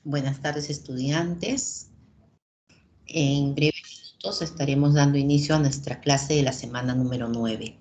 Buenas tardes, estudiantes. En breves minutos estaremos dando inicio a nuestra clase de la semana número 9.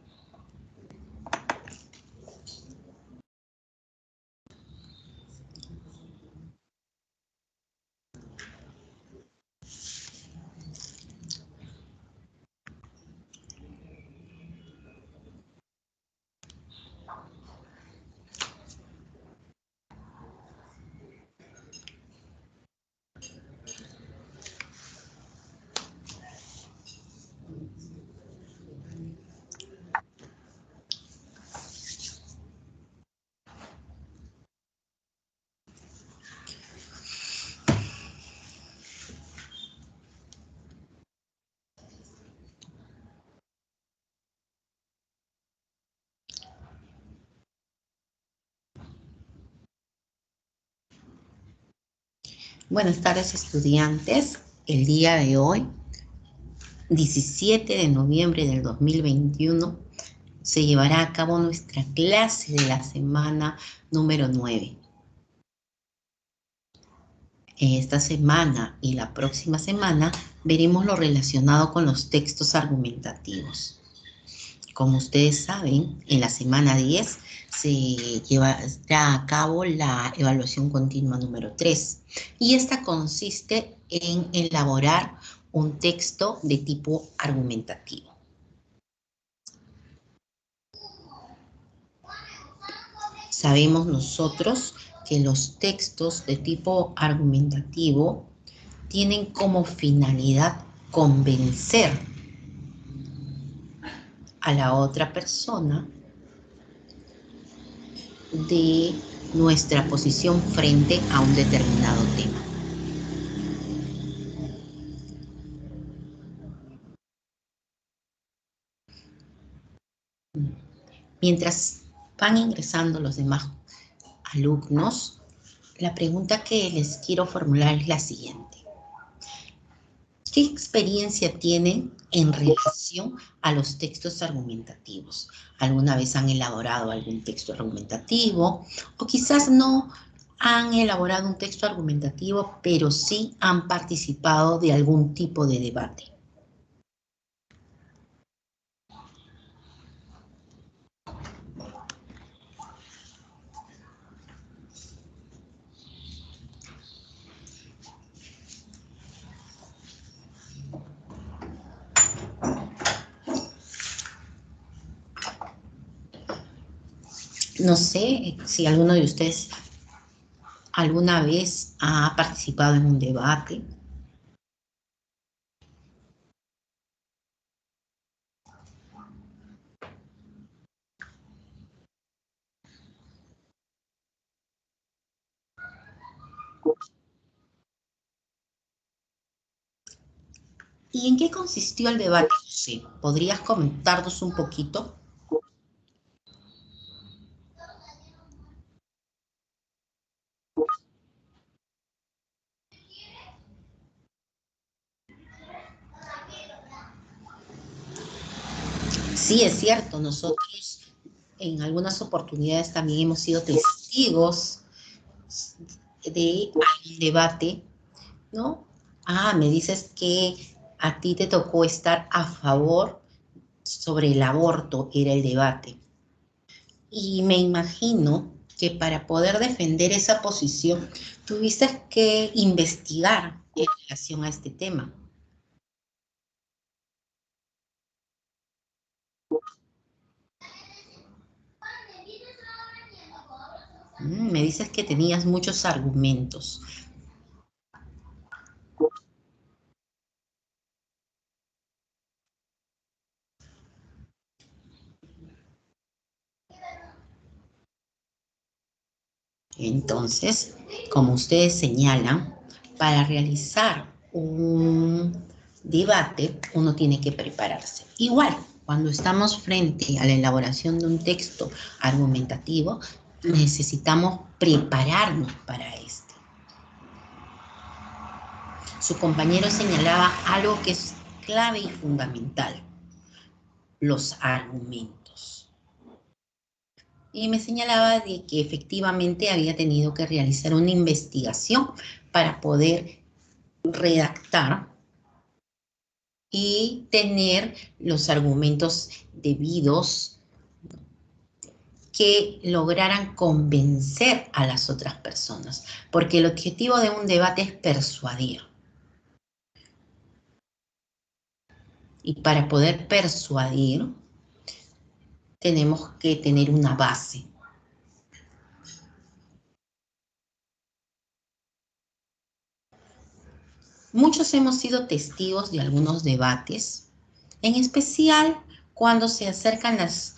Buenas tardes, estudiantes. El día de hoy, 17 de noviembre del 2021, se llevará a cabo nuestra clase de la semana número 9. Esta semana y la próxima semana veremos lo relacionado con los textos argumentativos. Como ustedes saben, en la semana 10 se llevará a cabo la evaluación continua número 3 y esta consiste en elaborar un texto de tipo argumentativo. Sabemos nosotros que los textos de tipo argumentativo tienen como finalidad convencer a la otra persona de nuestra posición frente a un determinado tema. Mientras van ingresando los demás alumnos, la pregunta que les quiero formular es la siguiente. ¿Qué experiencia tienen en relación a los textos argumentativos? ¿Alguna vez han elaborado algún texto argumentativo? O quizás no han elaborado un texto argumentativo, pero sí han participado de algún tipo de debate. No sé si alguno de ustedes alguna vez ha participado en un debate. ¿Y en qué consistió el debate? Sí, ¿podrías comentarnos un poquito? Sí, es cierto, nosotros en algunas oportunidades también hemos sido testigos de un debate, ¿no? Ah, me dices que a ti te tocó estar a favor sobre el aborto, era el debate. Y me imagino que para poder defender esa posición tuviste que investigar en relación a este tema. Me dices que tenías muchos argumentos. Entonces, como ustedes señalan, para realizar un debate uno tiene que prepararse. Igual, cuando estamos frente a la elaboración de un texto argumentativo, necesitamos prepararnos para este. Su compañero señalaba algo que es clave y fundamental: los argumentos. Y me señalaba de que efectivamente había tenido que realizar una investigación para poder redactar y tener los argumentos debidos que lograran convencer a las otras personas, porque el objetivo de un debate es persuadir. Y para poder persuadir, tenemos que tener una base. Muchos hemos sido testigos de algunos debates, en especial cuando se acercan las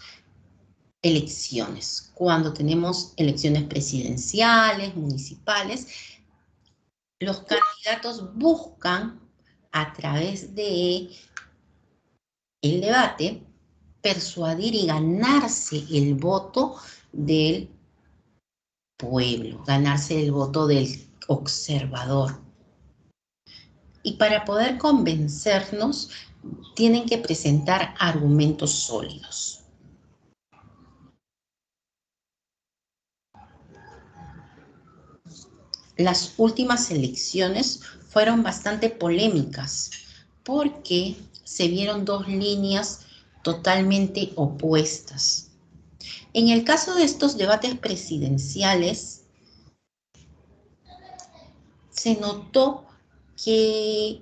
elecciones, cuando tenemos elecciones presidenciales, municipales, los candidatos buscan a través de el debate persuadir y ganarse el voto del pueblo, ganarse el voto del observador. Y para poder convencernos, tienen que presentar argumentos sólidos. Las últimas elecciones fueron bastante polémicas porque se vieron dos líneas totalmente opuestas. En el caso de estos debates presidenciales, se notó que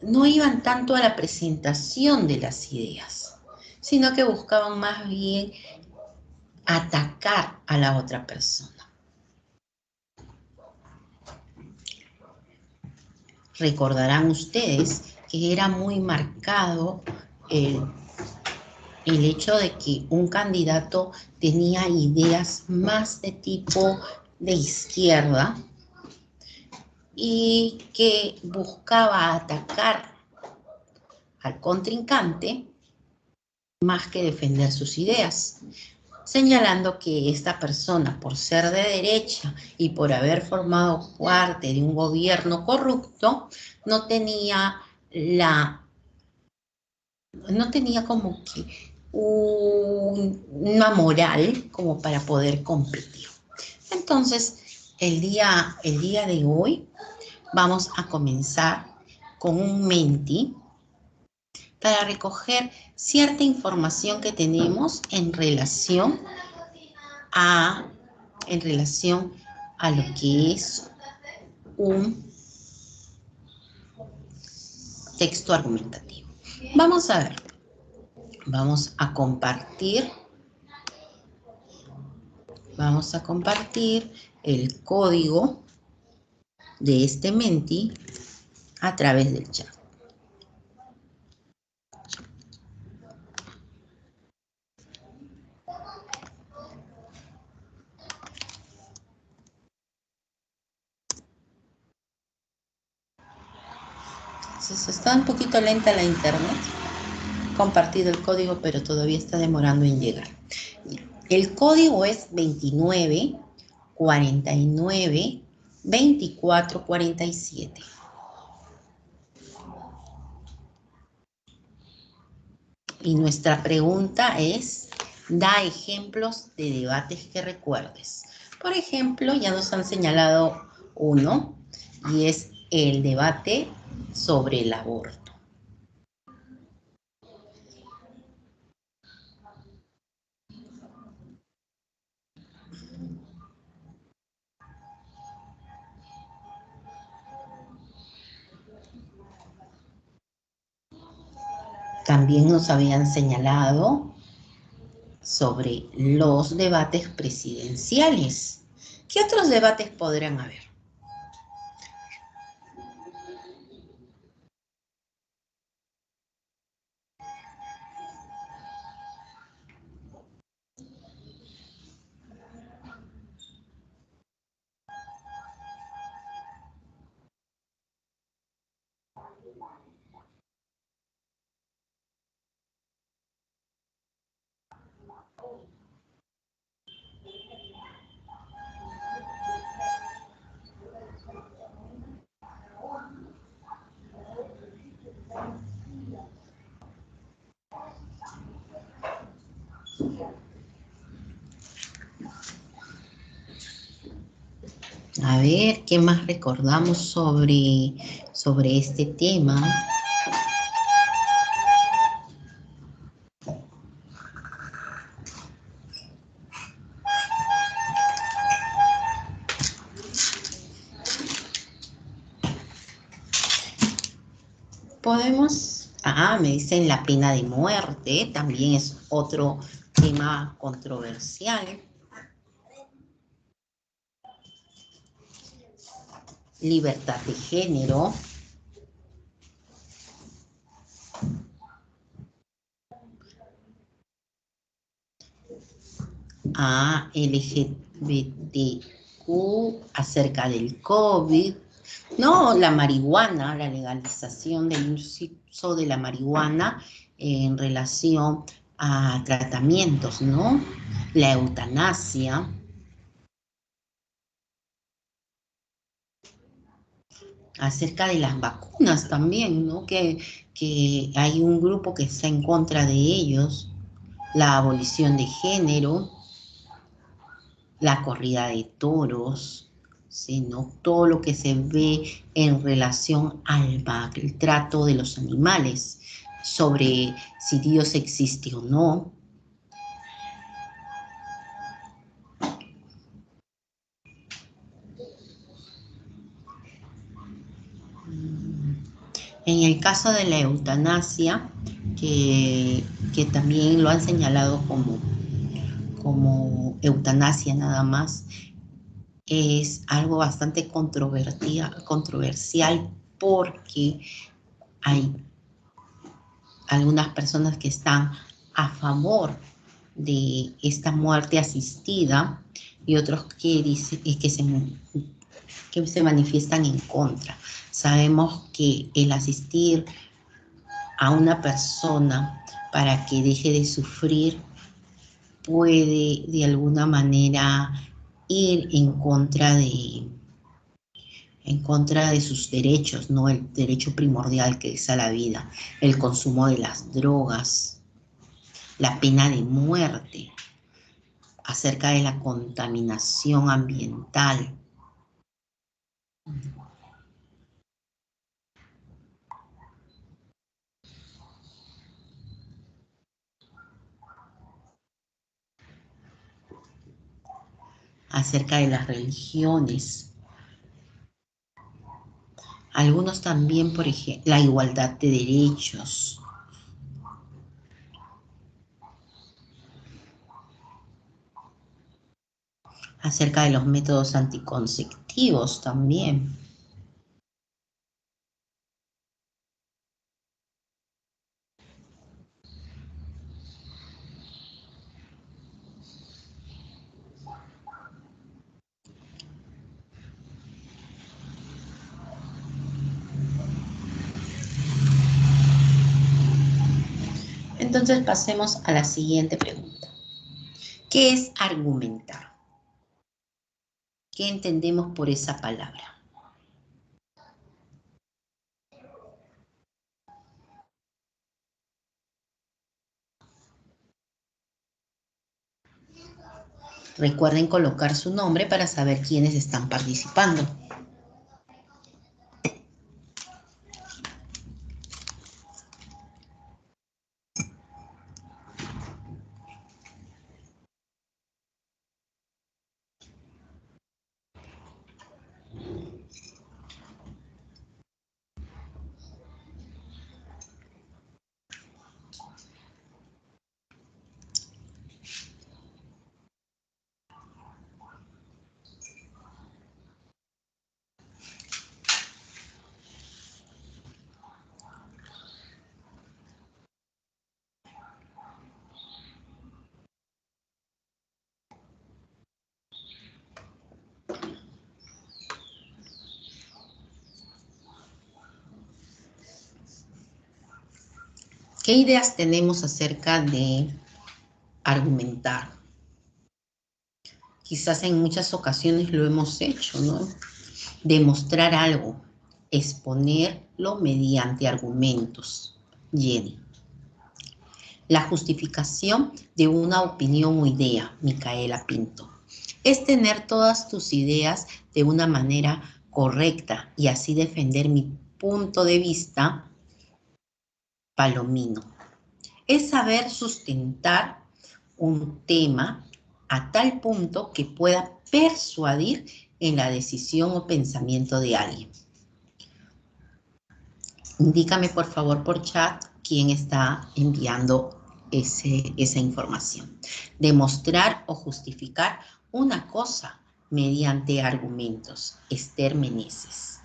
no iban tanto a la presentación de las ideas, sino que buscaban más bien atacar a la otra persona. Recordarán ustedes que era muy marcado el hecho de que un candidato tenía ideas más de tipo de izquierda y que buscaba atacar al contrincante más que defender sus ideas, señalando que esta persona, por ser de derecha y por haber formado parte de un gobierno corrupto, no tenía como que una moral como para poder competir. Entonces, el día de hoy vamos a comenzar con un Menti para recoger cierta información que tenemos en relación a lo que es un texto argumentativo. Vamos a ver, vamos a compartir el código de este Menti a través del chat. Entonces, está un poquito lenta la internet. Compartido el código, pero todavía está demorando en llegar. El código es 29 49 24 47. Y nuestra pregunta es, da ejemplos de debates que recuerdes. Por ejemplo, ya nos han señalado uno, y es el debate sobre el aborto. También nos habían señalado sobre los debates presidenciales. ¿Qué otros debates podrán haber? A ver, ¿qué más recordamos sobre este tema? Podemos, me dicen la pena de muerte, también es otro tema controversial. Libertad de género. LGBTQ acerca del COVID. No, la marihuana, la legalización del uso de la marihuana en relación a tratamientos, ¿no? La eutanasia. Acerca de las vacunas también, ¿no? Que hay un grupo que está en contra de ellos. La abolición de género, la corrida de toros, sino todo lo que se ve en relación al maltrato de los animales, sobre si Dios existe o no. En el caso de la eutanasia, que también lo han señalado como eutanasia nada más, es algo bastante controversial porque hay algunas personas que están a favor de esta muerte asistida y otros que dicen que se manifiestan en contra. Sabemos que el asistir a una persona para que deje de sufrir puede de alguna manera ir en contra de sus derechos, ¿no? El derecho primordial que es a la vida, el consumo de las drogas, la pena de muerte, acerca de la contaminación ambiental. Acerca de las religiones. Algunos también, por ejemplo, la igualdad de derechos. Acerca de los métodos anticonceptivos también. Entonces pasemos a la siguiente pregunta. ¿Qué es argumentar? ¿Qué entendemos por esa palabra? Recuerden colocar su nombre para saber quiénes están participando. ¿Qué ideas tenemos acerca de argumentar? Quizás en muchas ocasiones lo hemos hecho, ¿no? Demostrar algo, exponerlo mediante argumentos. Jenny. La justificación de una opinión o idea, Micaela Pinto. es tener todas tus ideas de una manera correcta y así defender mi punto de vista, Palomino. Es saber sustentar un tema a tal punto que pueda persuadir en la decisión o pensamiento de alguien. Indícame por favor por chat quién está enviando esa información. Demostrar o justificar una cosa mediante argumentos. Esther Meneses.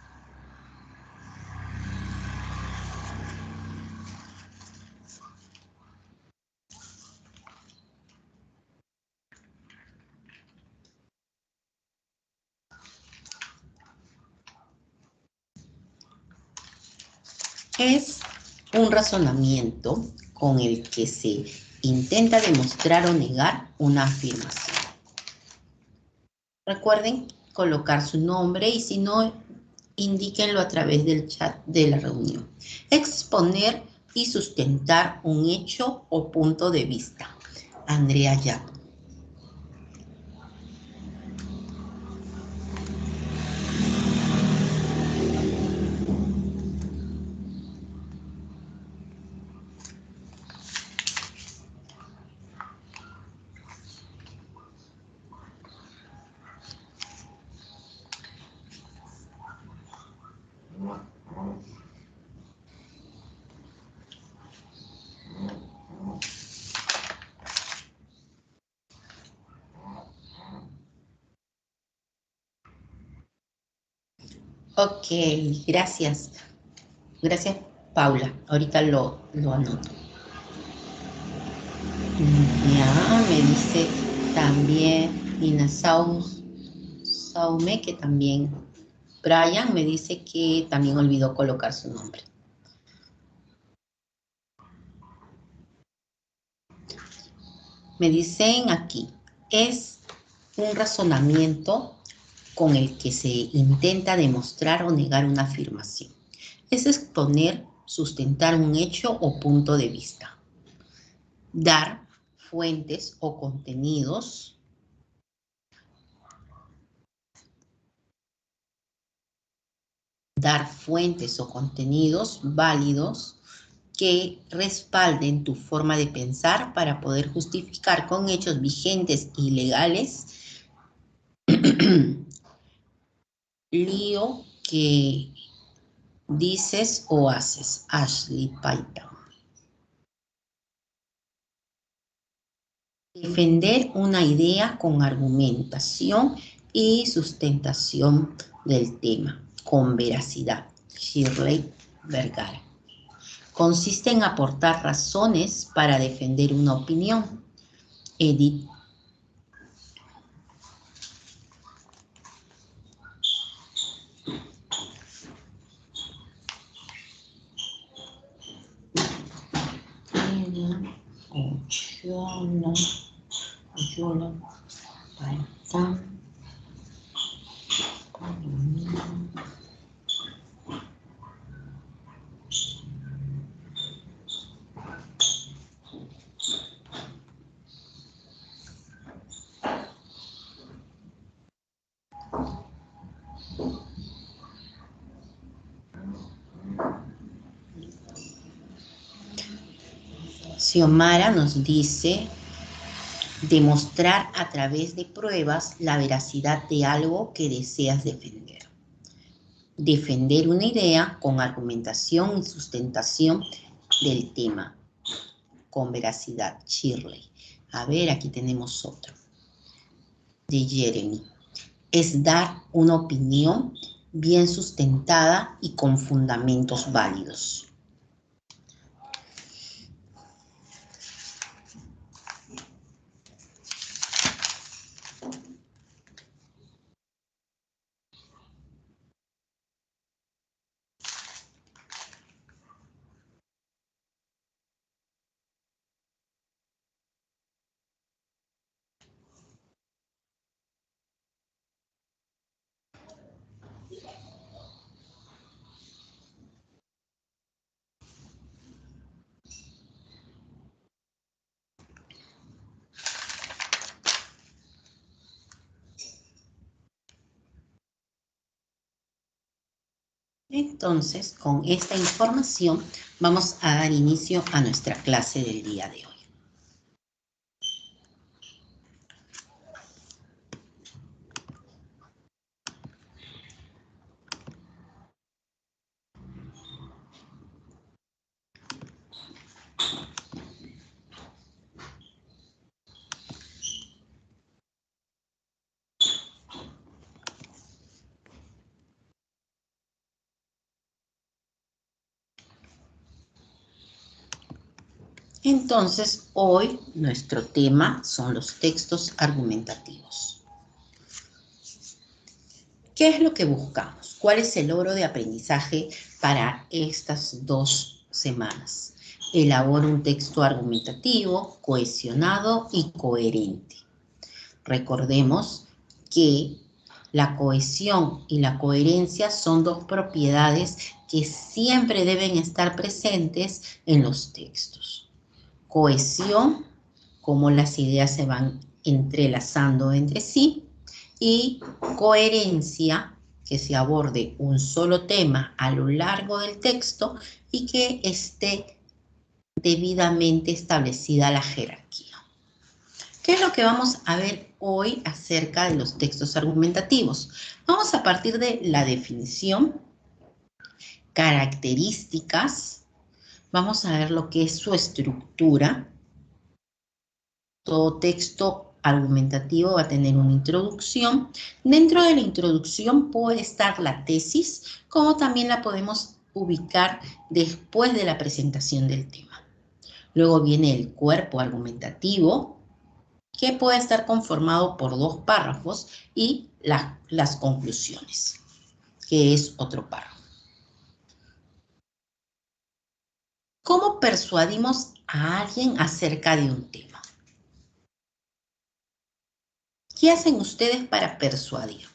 Es un razonamiento con el que se intenta demostrar o negar una afirmación. Recuerden colocar su nombre y si no, indíquenlo a través del chat de la reunión. Exponer y sustentar un hecho o punto de vista. Andrea Yapo. Ok, gracias. Gracias, Paula. Ahorita lo anoto. Ya, me dice también Nina Saume, que también Brian me dice que también olvidó colocar su nombre. Me dicen aquí, es un razonamiento con el que se intenta demostrar o negar una afirmación. Es exponer, sustentar un hecho o punto de vista. Dar fuentes o contenidos. Dar fuentes o contenidos válidos que respalden tu forma de pensar para poder justificar con hechos vigentes y legales lío que dices o haces. Ashley Python. Defender una idea con argumentación y sustentación del tema, con veracidad. Shirley Vergara. Consiste en aportar razones para defender una opinión. Edith Oyola, Paitán. Xiomara nos dice demostrar a través de pruebas la veracidad de algo que deseas defender. Defender una idea con argumentación y sustentación del tema, con veracidad. Shirley. A ver, aquí tenemos otro. De Jeremy. Es dar una opinión bien sustentada y con fundamentos válidos. Entonces, con esta información vamos a dar inicio a nuestra clase del día de hoy. Entonces, hoy nuestro tema son los textos argumentativos. ¿Qué es lo que buscamos? ¿Cuál es el logro de aprendizaje para estas 2 semanas? Elabora un texto argumentativo, cohesionado y coherente. Recordemos que la cohesión y la coherencia son 2 propiedades que siempre deben estar presentes en los textos. Cohesión, como las ideas se van entrelazando entre sí, y coherencia, que se aborde un solo tema a lo largo del texto y que esté debidamente establecida la jerarquía. ¿Qué es lo que vamos a ver hoy acerca de los textos argumentativos? Vamos a partir de la definición, características, vamos a ver lo que es su estructura. Todo texto argumentativo va a tener una introducción. Dentro de la introducción puede estar la tesis, como también la podemos ubicar después de la presentación del tema. Luego viene el cuerpo argumentativo, que puede estar conformado por 2 párrafos y las conclusiones, que es otro párrafo. ¿Cómo persuadimos a alguien acerca de un tema? ¿Qué hacen ustedes para persuadir?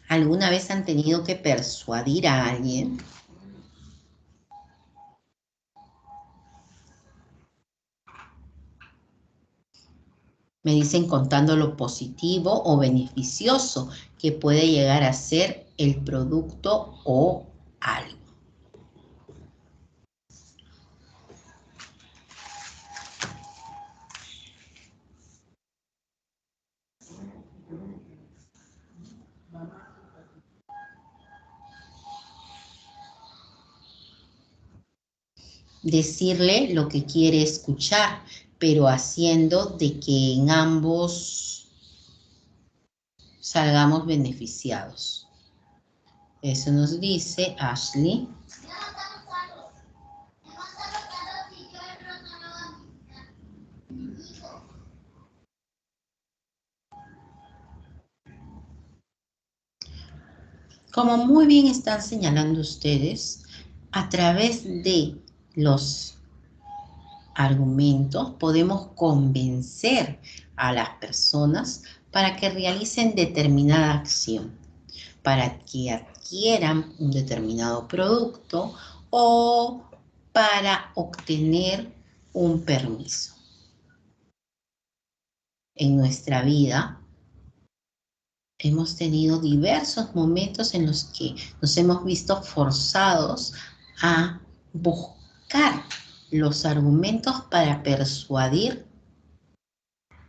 ¿Alguna vez han tenido que persuadir a alguien? Me dicen contando lo positivo o beneficioso que puede llegar a ser el producto o algo. Decirle lo que quiere escuchar, pero haciendo de que en ambos salgamos beneficiados. Eso nos dice Ashley. Como muy bien están señalando ustedes, a través de los argumentos podemos convencer a las personas para que realicen determinada acción, para que adquieran un determinado producto o para obtener un permiso. En nuestra vida hemos tenido diversos momentos en los que nos hemos visto forzados a buscar los argumentos para persuadir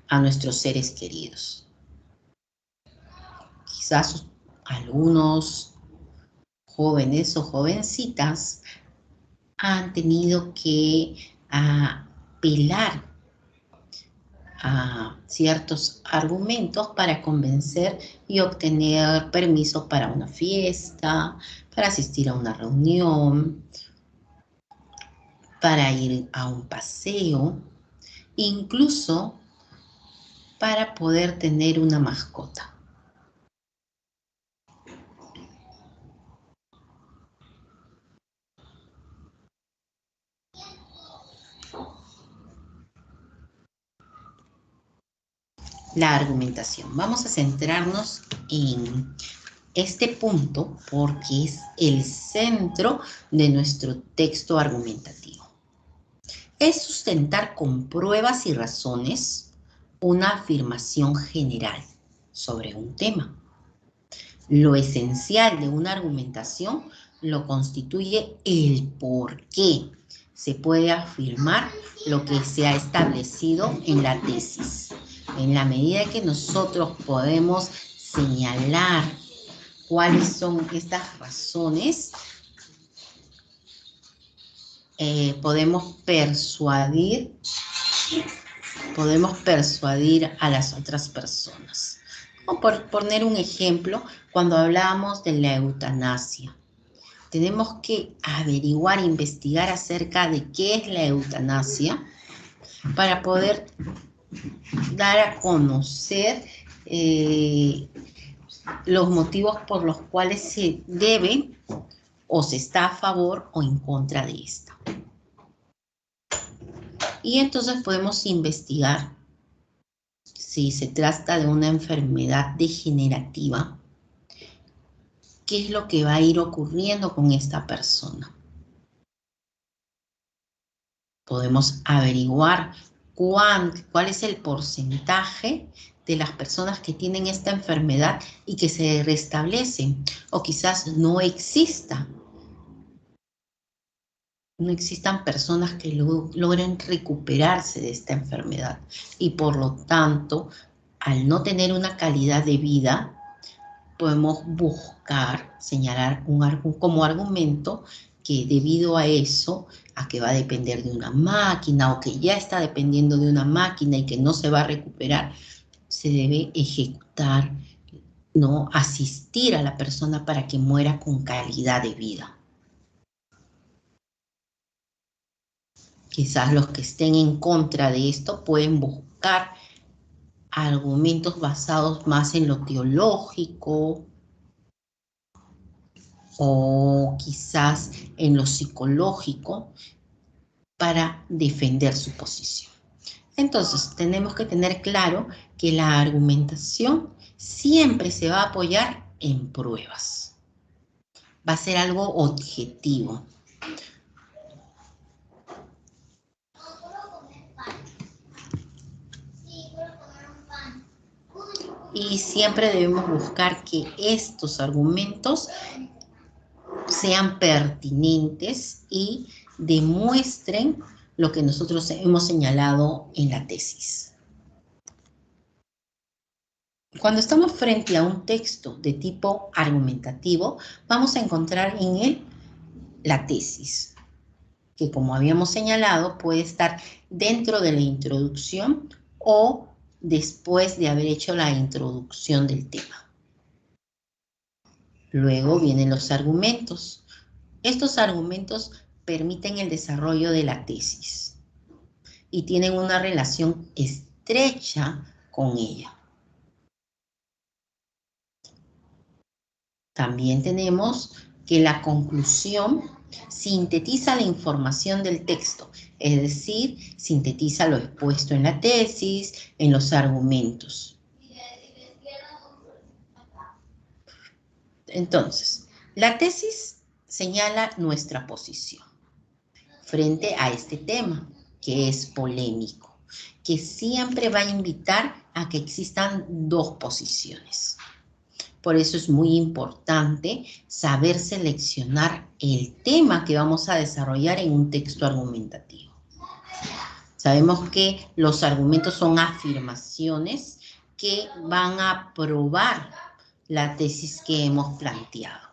a nuestros seres queridos. Quizás algunos jóvenes o jovencitas han tenido que apelar a ciertos argumentos para convencer y obtener permiso para una fiesta, para asistir a una reunión, para ir a un paseo. incluso para poder tener una mascota. La argumentación. Vamos a centrarnos en este punto porque es el centro de nuestro texto argumentativo. Es sustentar con pruebas y razones una afirmación general sobre un tema. Lo esencial de una argumentación lo constituye el por qué se puede afirmar lo que se ha establecido en la tesis. En la medida que nosotros podemos señalar cuáles son estas razones, podemos persuadir a las otras personas. O por poner un ejemplo, cuando hablamos de la eutanasia, tenemos que averiguar, investigar acerca de qué es la eutanasia para poder dar a conocer los motivos por los cuales se debe o se está a favor o en contra de esta. Y entonces podemos investigar si se trata de una enfermedad degenerativa, qué es lo que va a ir ocurriendo con esta persona. Podemos averiguar cuál es el porcentaje de las personas que tienen esta enfermedad y que se restablecen, o quizás no existan personas que logren recuperarse de esta enfermedad y por lo tanto, al no tener una calidad de vida, podemos buscar, señalar como argumento que debido a eso, a que va a depender de una máquina o que ya está dependiendo de una máquina y que no se va a recuperar, se debe ejecutar, ¿no? Asistir a la persona para que muera con calidad de vida. Quizás los que estén en contra de esto pueden buscar argumentos basados más en lo teológico o quizás en lo psicológico para defender su posición. Entonces, tenemos que tener claro que la argumentación siempre se va a apoyar en pruebas. Va a ser algo objetivo. Y siempre debemos buscar que estos argumentos sean pertinentes y demuestren lo que nosotros hemos señalado en la tesis. Cuando estamos frente a un texto de tipo argumentativo, vamos a encontrar en él la tesis, que como habíamos señalado puede estar dentro de la introducción o después de haber hecho la introducción del tema. Luego vienen los argumentos. Estos argumentos permiten el desarrollo de la tesis y tienen una relación estrecha con ella. También tenemos que la conclusión sintetiza la información del texto, es decir, sintetiza lo expuesto en la tesis, en los argumentos. Entonces, la tesis señala nuestra posición frente a este tema, que es polémico, que siempre va a invitar a que existan dos posiciones. Por eso es muy importante saber seleccionar el tema que vamos a desarrollar en un texto argumentativo. Sabemos que los argumentos son afirmaciones que van a probar la tesis que hemos planteado.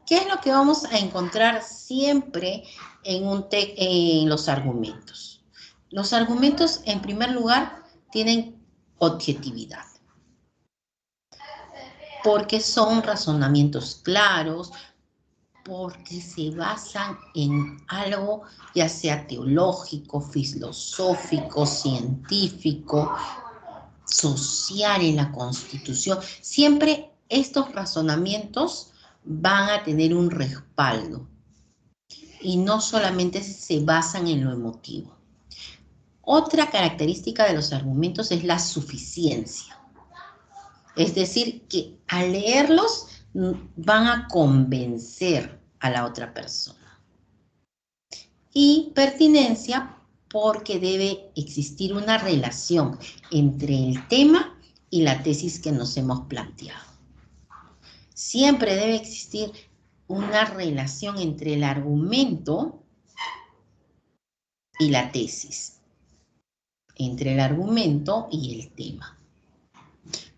¿Qué es lo que vamos a encontrar siempre en los argumentos? Los argumentos, en primer lugar, tienen objetividad, porque son razonamientos claros, porque se basan en algo ya sea teológico, filosófico, científico, social en la Constitución. Siempre estos razonamientos van a tener un respaldo y no solamente se basan en lo emotivo. Otra característica de los argumentos es la suficiencia. Es decir, que al leerlos van a convencer a la otra persona. Y pertinencia, porque debe existir una relación entre el tema y la tesis que nos hemos planteado. Siempre debe existir una relación entre el argumento y la tesis, entre el argumento y el tema.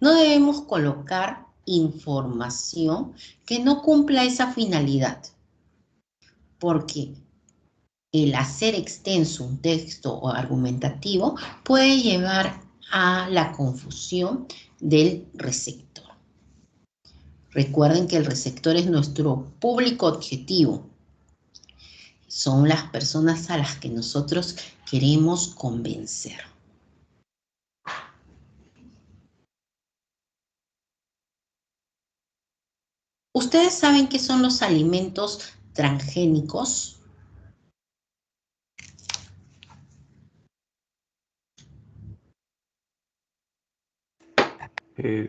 No debemos colocar información que no cumpla esa finalidad, porque el hacer extenso un texto o argumentativo puede llevar a la confusión del receptor. Recuerden que el receptor es nuestro público objetivo. Son las personas a las que nosotros queremos convencer. ¿Ustedes saben qué son los alimentos transgénicos?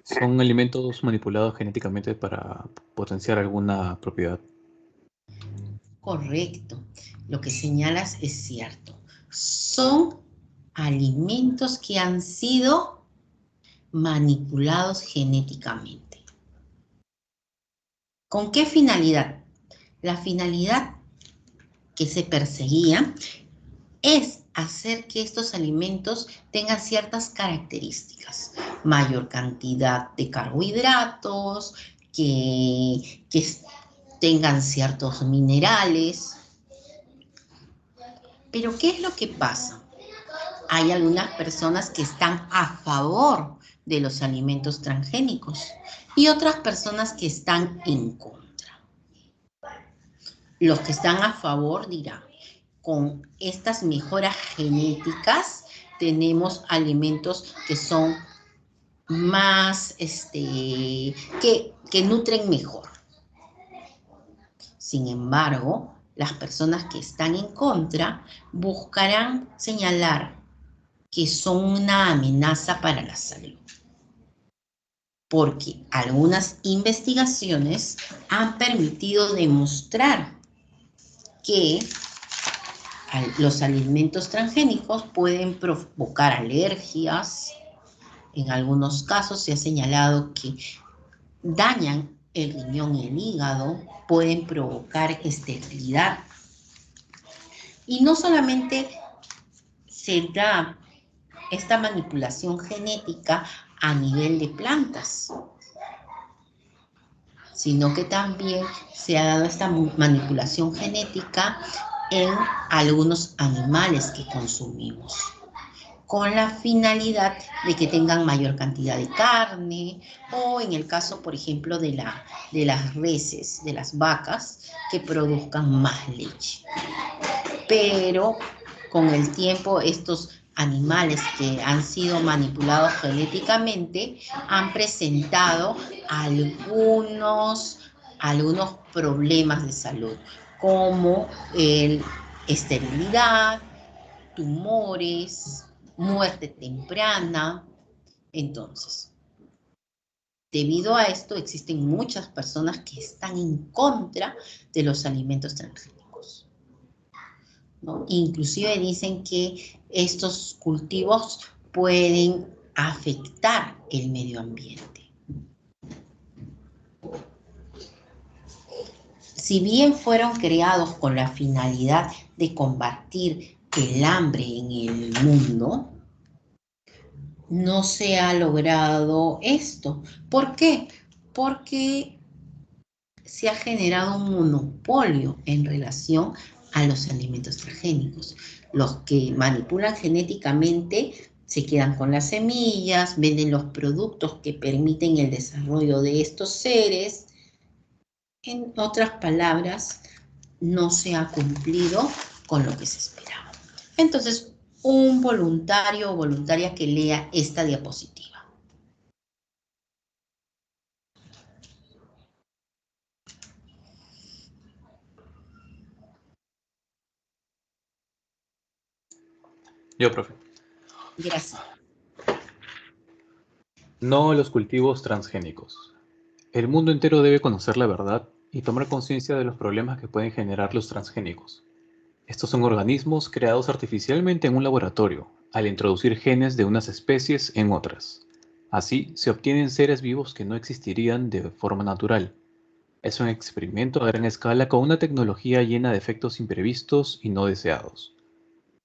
Son alimentos manipulados genéticamente para potenciar alguna propiedad. Correcto. Lo que señalas es cierto. Son alimentos que han sido manipulados genéticamente. ¿Con qué finalidad? La finalidad que se perseguía es hacer que estos alimentos tengan ciertas características. Mayor cantidad de carbohidratos, que tengan ciertos minerales. Pero ¿qué es lo que pasa? Hay algunas personas que están a favor de los alimentos transgénicos y otras personas que están en contra. Los que están a favor dirán, con estas mejoras genéticas tenemos alimentos que son más, que nutren mejor. Sin embargo, las personas que están en contra buscarán señalar que son una amenaza para la salud. Porque algunas investigaciones han permitido demostrar que los alimentos transgénicos pueden provocar alergias. En algunos casos se ha señalado que dañan el riñón y el hígado, pueden provocar esterilidad. Y no solamente se da esta manipulación genética a nivel de plantas, sino que también se ha dado esta manipulación genética en algunos animales que consumimos, con la finalidad de que tengan mayor cantidad de carne, o en el caso, por ejemplo, de las reses, de las vacas, que produzcan más leche. Pero con el tiempo estos animales que han sido manipulados genéticamente han presentado algunos problemas de salud, como esterilidad, tumores, muerte temprana. Entonces, debido a esto, existen muchas personas que están en contra de los alimentos transgénicos, ¿no? Inclusive dicen que estos cultivos pueden afectar el medio ambiente. Si bien fueron creados con la finalidad de combatir el hambre en el mundo, no se ha logrado esto. ¿Por qué? Porque se ha generado un monopolio en relación a los alimentos transgénicos. Los que manipulan genéticamente se quedan con las semillas, venden los productos que permiten el desarrollo de estos seres, En otras palabras, no se ha cumplido con lo que se esperaba. Entonces, un voluntario o voluntaria que lea esta diapositiva. Yo, profe. Gracias. No a los cultivos transgénicos. El mundo entero debe conocer la verdad y tomar conciencia de los problemas que pueden generar los transgénicos. Estos son organismos creados artificialmente en un laboratorio, al introducir genes de unas especies en otras. Así, se obtienen seres vivos que no existirían de forma natural. Es un experimento a gran escala con una tecnología llena de efectos imprevistos y no deseados.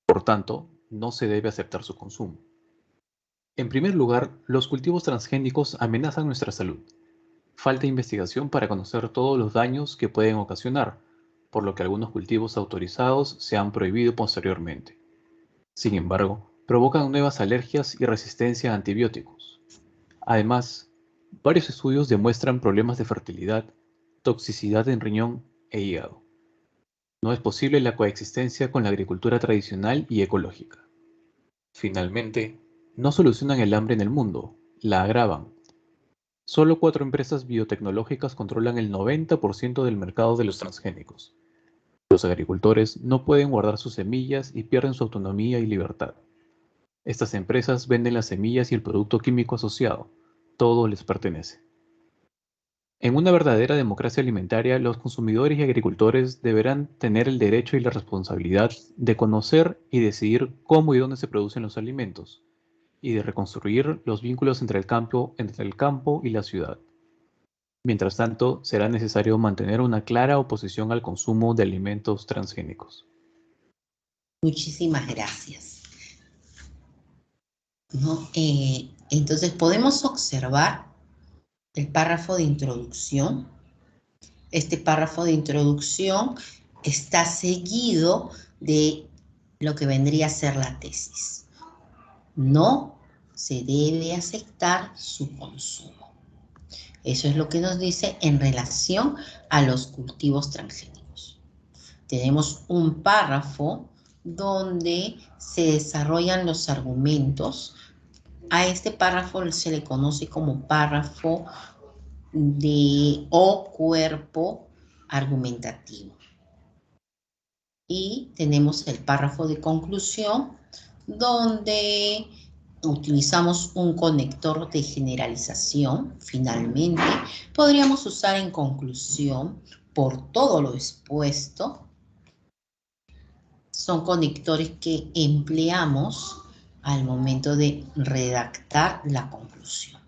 Por tanto, no se debe aceptar su consumo. En primer lugar, los cultivos transgénicos amenazan nuestra salud. Falta investigación para conocer todos los daños que pueden ocasionar, por lo que algunos cultivos autorizados se han prohibido posteriormente. Sin embargo, provocan nuevas alergias y resistencia a antibióticos. Además, varios estudios demuestran problemas de fertilidad, toxicidad en riñón e hígado. No es posible la coexistencia con la agricultura tradicional y ecológica. Finalmente, no solucionan el hambre en el mundo, la agravan. Solo 4 empresas biotecnológicas controlan el 90% del mercado de los transgénicos. Los agricultores no pueden guardar sus semillas y pierden su autonomía y libertad. Estas empresas venden las semillas y el producto químico asociado. Todo les pertenece. En una verdadera democracia alimentaria, los consumidores y agricultores deberán tener el derecho y la responsabilidad de conocer y decidir cómo y dónde se producen los alimentos, y de reconstruir los vínculos entre el campo y la ciudad. Mientras tanto, será necesario mantener una clara oposición al consumo de alimentos transgénicos. Muchísimas gracias. ¿No? Entonces, podemos observar el párrafo de introducción. Este párrafo de introducción está seguido de lo que vendría a ser la tesis. No se debe aceptar su consumo. Eso es lo que nos dice en relación a los cultivos transgénicos. Tenemos un párrafo donde se desarrollan los argumentos. A este párrafo se le conoce como párrafo o cuerpo argumentativo. Y tenemos el párrafo de conclusión, donde utilizamos un conector de generalización. Finalmente, podríamos usar en conclusión, por todo lo expuesto, son conectores que empleamos al momento de redactar la conclusión.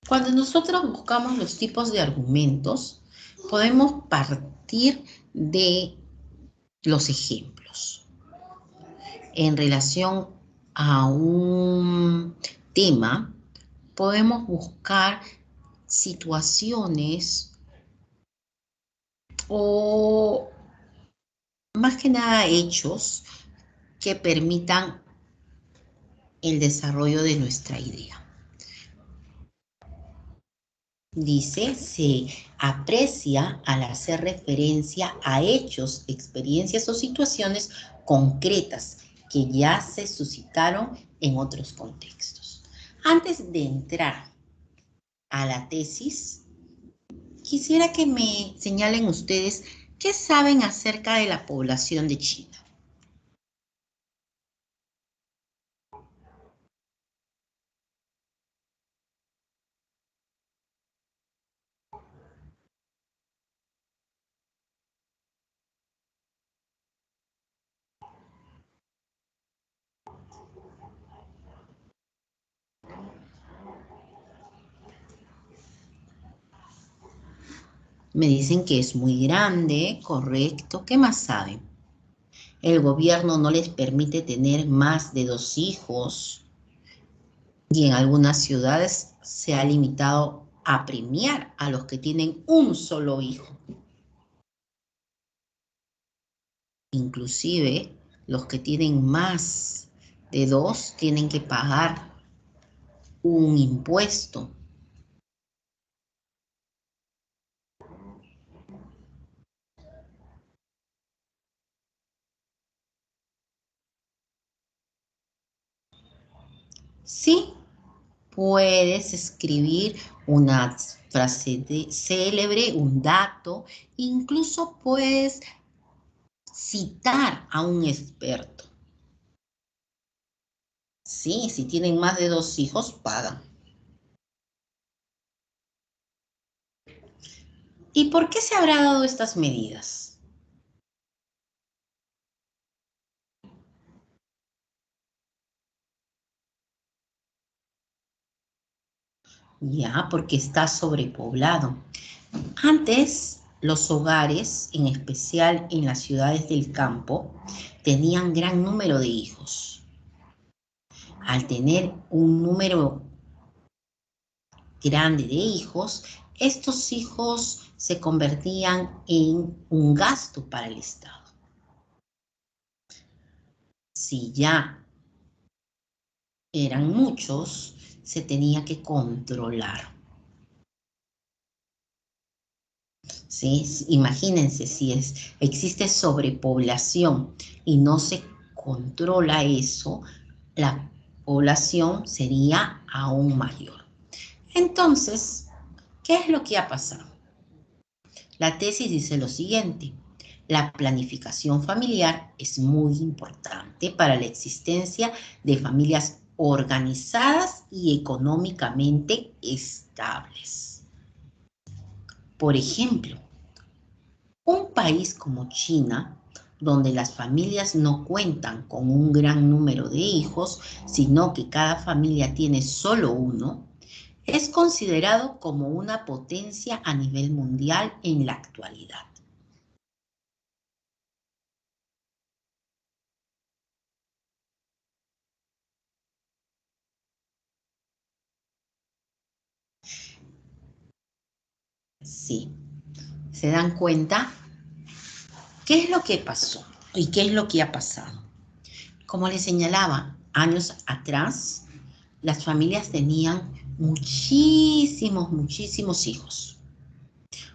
Cuando nosotros buscamos los tipos de argumentos, podemos partir de los ejemplos. En relación a un tema, podemos buscar situaciones o más que nada hechos que permitan el desarrollo de nuestra idea. Dice, se aprecia al hacer referencia a hechos, experiencias o situaciones concretas que ya se suscitaron en otros contextos. Antes de entrar a la tesis, quisiera que me señalen ustedes qué saben acerca de la población de China. Me dicen que es muy grande, correcto. ¿Qué más saben? El gobierno no les permite tener más de 2 hijos y en algunas ciudades se ha limitado a premiar a los que tienen un solo hijo. Inclusive los que tienen más de 2 tienen que pagar un impuesto. Sí, puedes escribir una frase célebre, un dato, incluso puedes citar a un experto. Sí, si tienen más de 2 hijos, pagan. ¿Y por qué se habrá dado estas medidas? Ya, porque está sobrepoblado. Antes, los hogares, en especial en las ciudades del campo, tenían gran número de hijos. Al tener un número grande de hijos, estos hijos se convertían en un gasto para el Estado. Si ya eran muchos, se tenía que controlar. ¿Sí? Imagínense, si existe sobrepoblación y no se controla eso, la población sería aún mayor. Entonces, ¿qué es lo que ha pasado? La tesis dice lo siguiente: la planificación familiar es muy importante para la existencia de familias organizadas y económicamente estables. Por ejemplo, un país como China, donde las familias no cuentan con un gran número de hijos, sino que cada familia tiene solo uno, es considerado como una potencia a nivel mundial en la actualidad. Sí, ¿se dan cuenta? ¿Qué es lo que pasó y qué es lo que ha pasado? Como les señalaba, años atrás, las familias tenían muchísimos hijos.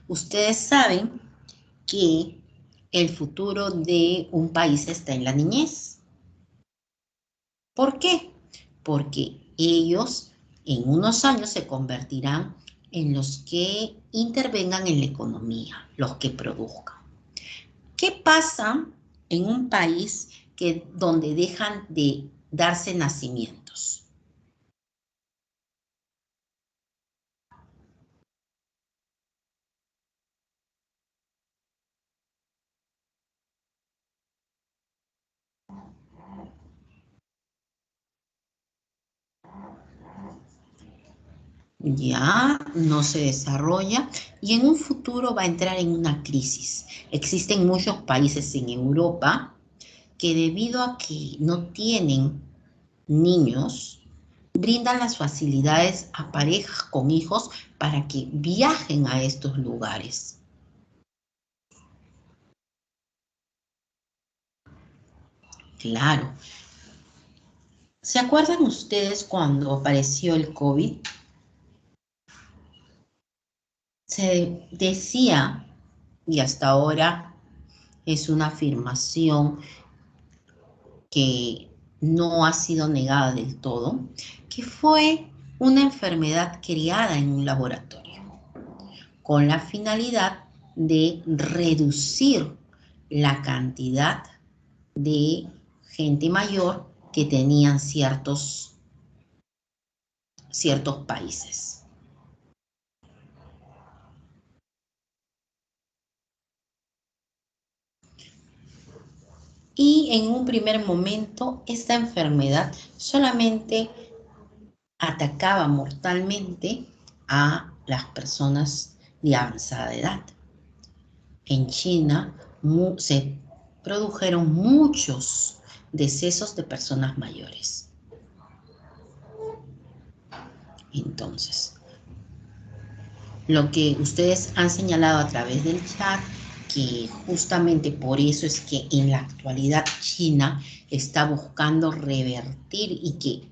Ustedes saben que el futuro de un país está en la niñez. ¿Por qué? Porque ellos en unos años se convertirán en los que intervengan en la economía, los que produzcan. ¿Qué pasa en un país donde dejan de darse nacimientos? Ya no se desarrolla y en un futuro va a entrar en una crisis. Existen muchos países en Europa que debido a que no tienen niños, brindan las facilidades a parejas con hijos para que viajen a estos lugares. Claro. ¿Se acuerdan ustedes cuando apareció el COVID? Se decía, y hasta ahora es una afirmación que no ha sido negada del todo, que fue una enfermedad creada en un laboratorio con la finalidad de reducir la cantidad de gente mayor que tenían ciertos países. Y en un primer momento esta enfermedad solamente atacaba mortalmente a las personas de avanzada edad. En China se produjeron muchos decesos de personas mayores. Entonces, lo que ustedes han señalado a través del chat, que justamente por eso es que en la actualidad China está buscando revertir y que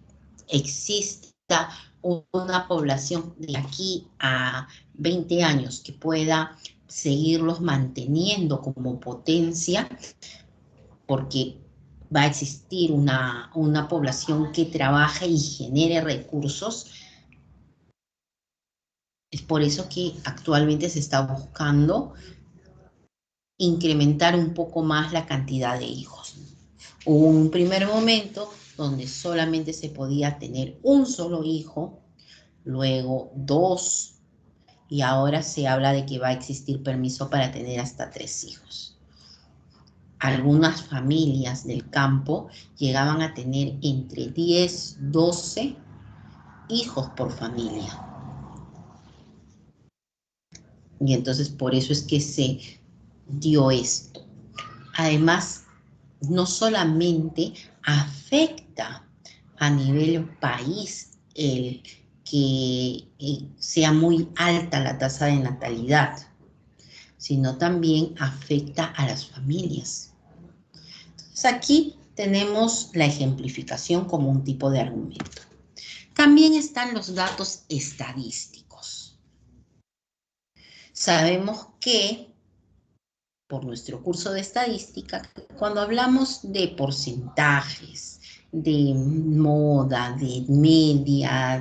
exista una población de aquí a 20 años que pueda seguirlos manteniendo como potencia, porque va a existir una población que trabaje y genere recursos. Es por eso que actualmente se está buscando incrementar un poco más la cantidad de hijos. Hubo un primer momento donde solamente se podía tener un solo hijo, luego 2, y ahora se habla de que va a existir permiso para tener hasta 3 hijos. Algunas familias del campo llegaban a tener entre 10, 12 hijos por familia. Y entonces por eso es que se dio esto. Además, no solamente afecta a nivel país el que sea muy alta la tasa de natalidad, sino también afecta a las familias. Entonces aquí tenemos la ejemplificación como un tipo de argumento. También están los datos estadísticos. Sabemos que, por nuestro curso de estadística, cuando hablamos de porcentajes, de moda, de media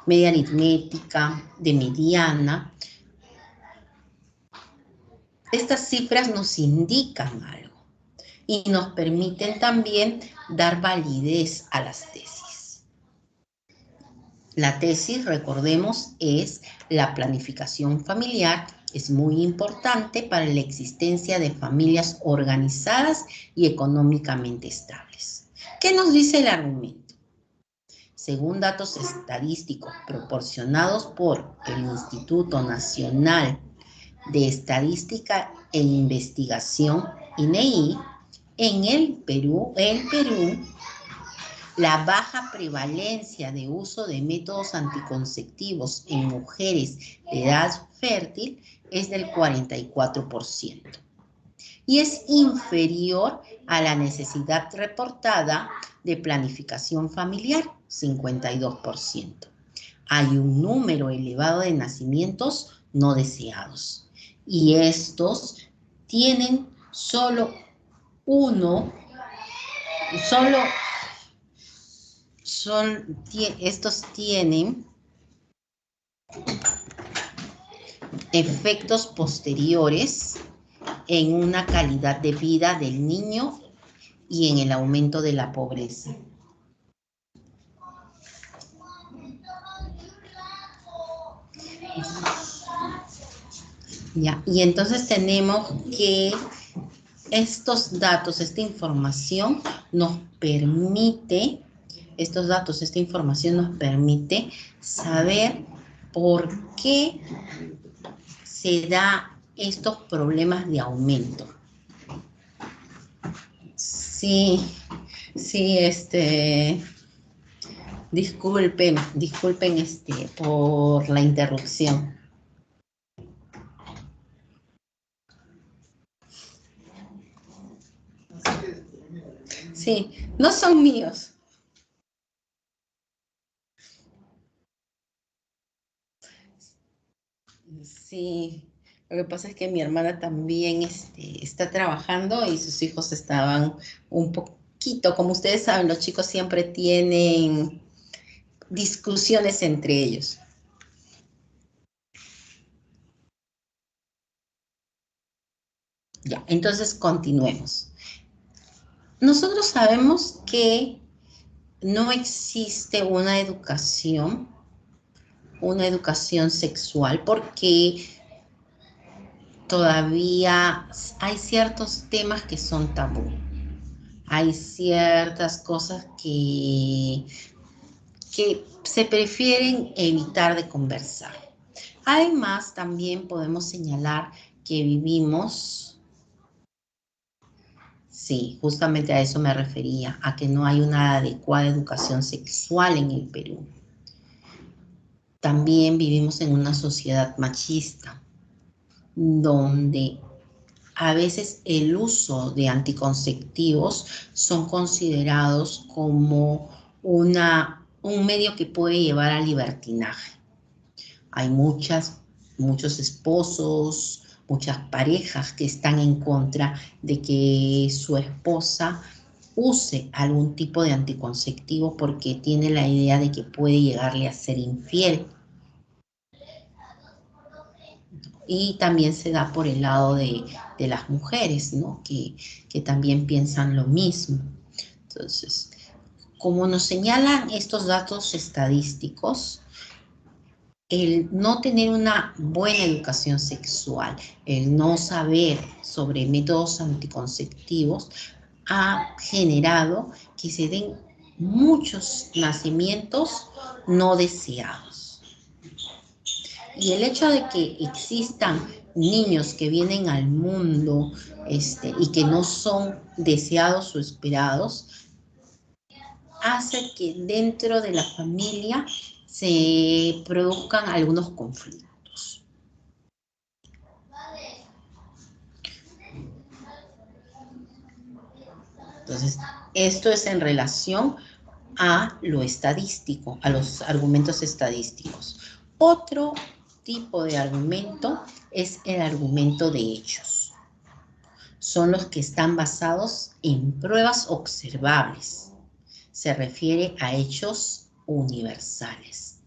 aritmética, de mediana, estas cifras nos indican algo y nos permiten también dar validez a las tesis. La tesis, recordemos, es la planificación familiar. Es muy importante para la existencia de familias organizadas y económicamente estables. ¿Qué nos dice el argumento? Según datos estadísticos proporcionados por el Instituto Nacional de Estadística e Investigación, INEI, en el Perú, la baja prevalencia de uso de métodos anticonceptivos en mujeres de edad fértil es del 44% y es inferior a la necesidad reportada de planificación familiar, 52%. Hay un número elevado de nacimientos no deseados y estos tienen estos tienen efectos posteriores en una calidad de vida del niño y en el aumento de la pobreza. Ya, y entonces tenemos que estos datos, esta información nos permite saber por qué se da estos problemas de aumento. Sí, disculpen por la interrupción. Sí, no son míos. Sí, lo que pasa es que mi hermana también está trabajando y sus hijos estaban un poquito, como ustedes saben, los chicos siempre tienen discusiones entre ellos. Ya, entonces continuemos. Nosotros sabemos que no existe una educación sexual porque todavía hay ciertos temas que son tabú. Hay ciertas cosas que se prefieren evitar de conversar. Además, también podemos señalar que vivimos, sí, justamente a eso me refería, a que no hay una adecuada educación sexual en el Perú. También vivimos en una sociedad machista, donde a veces el uso de anticonceptivos son considerados como una un medio que puede llevar al libertinaje. Hay muchos esposos, muchas parejas que están en contra de que su esposa use algún tipo de anticonceptivo porque tiene la idea de que puede llegarle a ser infiel. Y también se da por el lado de las mujeres, ¿no? Que también piensan lo mismo. Entonces, como nos señalan estos datos estadísticos, el no tener una buena educación sexual, el no saber sobre métodos anticonceptivos, ha generado que se den muchos nacimientos no deseados. Y el hecho de que existan niños que vienen al mundo y que no son deseados o esperados, hace que dentro de la familia se produzcan algunos conflictos. Entonces, esto es en relación a lo estadístico, a los argumentos estadísticos. Otro tipo de argumento es el argumento de hechos. Son los que están basados en pruebas observables. Se refiere a hechos universales.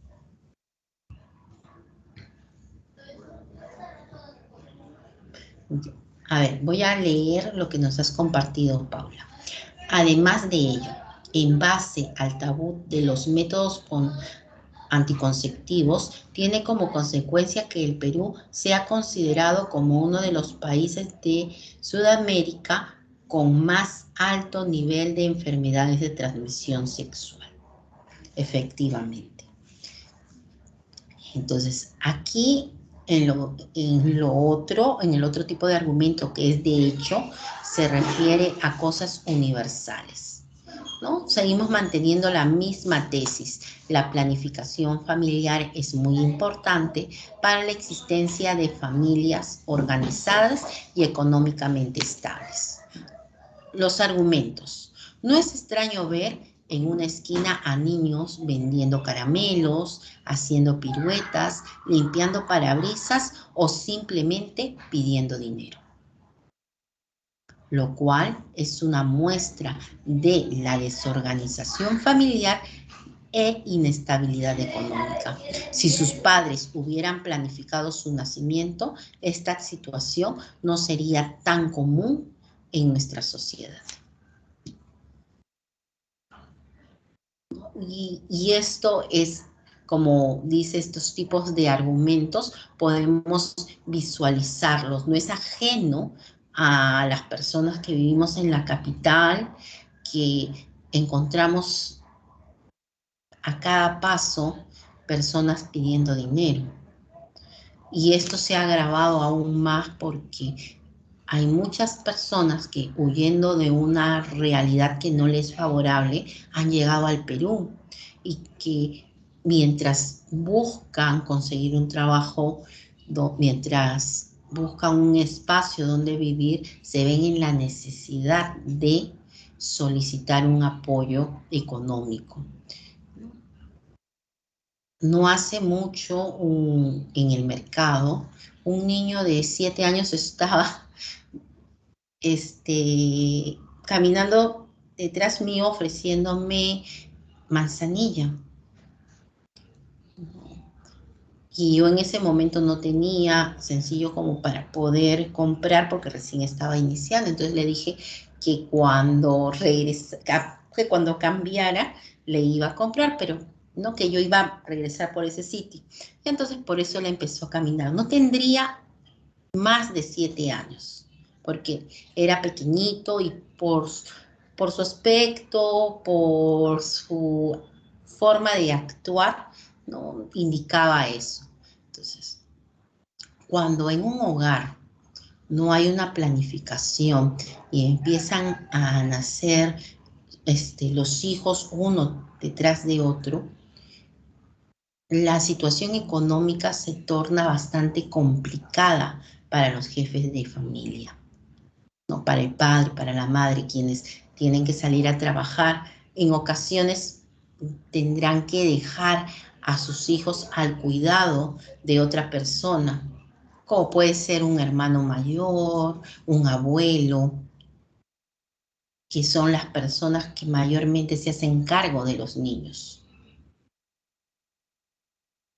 A ver, voy a leer lo que nos has compartido, Paula. Además de ello, en base al tabú de los métodos anticonceptivos, tiene como consecuencia que el Perú sea considerado como uno de los países de Sudamérica con más alto nivel de enfermedades de transmisión sexual. Efectivamente. Entonces, aquí en el otro tipo de argumento que es de hecho, se refiere a cosas universales, ¿no? Seguimos manteniendo la misma tesis. La planificación familiar es muy importante para la existencia de familias organizadas y económicamente estables. Los argumentos. No es extraño ver en una esquina a niños vendiendo caramelos, haciendo piruetas, limpiando parabrisas o simplemente pidiendo dinero, lo cual es una muestra de la desorganización familiar e inestabilidad económica. Si sus padres hubieran planificado su nacimiento, esta situación no sería tan común en nuestra sociedad. Y esto es, como dice, estos tipos de argumentos, podemos visualizarlos. No es ajeno a las personas que vivimos en la capital, que encontramos a cada paso personas pidiendo dinero. Y esto se ha agravado aún más porque hay muchas personas que, huyendo de una realidad que no les es favorable, han llegado al Perú y que mientras buscan conseguir un trabajo, mientras buscan un espacio donde vivir, se ven en la necesidad de solicitar un apoyo económico. No hace mucho en el mercado, un niño de 7 años estaba caminando detrás mío ofreciéndome manzanilla. Y yo en ese momento no tenía sencillo como para poder comprar porque recién estaba iniciando. Entonces le dije que cuando cambiara le iba a comprar, pero no que yo iba a regresar por ese sitio. Y entonces por eso le empezó a caminar. No tendría más de 7 años, porque era pequeñito y por su aspecto, por su forma de actuar, no indicaba eso. Entonces, cuando en un hogar no hay una planificación y empiezan a nacer los hijos uno detrás de otro, la situación económica se torna bastante complicada para los jefes de familia, ¿no? Para el padre, para la madre, quienes tienen que salir a trabajar. En ocasiones tendrán que dejar a sus hijos al cuidado de otra persona, como puede ser un hermano mayor, un abuelo, que son las personas que mayormente se hacen cargo de los niños.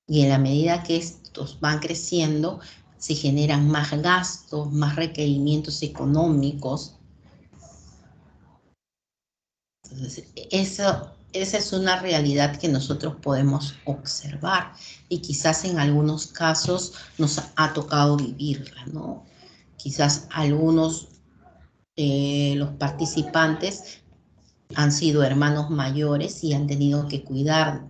Y en la medida que estos van creciendo, se generan más gastos, más requerimientos económicos. Entonces, esa es una realidad que nosotros podemos observar y quizás en algunos casos nos ha tocado vivirla, ¿no? Quizás algunos de los participantes han sido hermanos mayores y han tenido que cuidar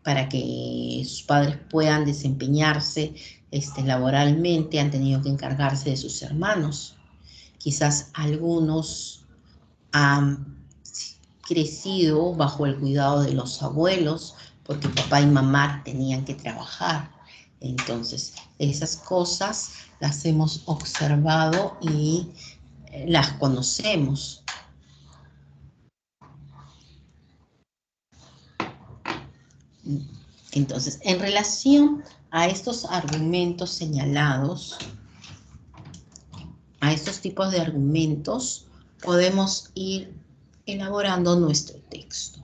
para que sus padres puedan desempeñarse laboralmente, han tenido que encargarse de sus hermanos. Quizás algunos han crecido bajo el cuidado de los abuelos, porque papá y mamá tenían que trabajar. Entonces, esas cosas las hemos observado y las conocemos. Entonces, en relación a estos argumentos señalados, a estos tipos de argumentos, podemos ir elaborando nuestro texto.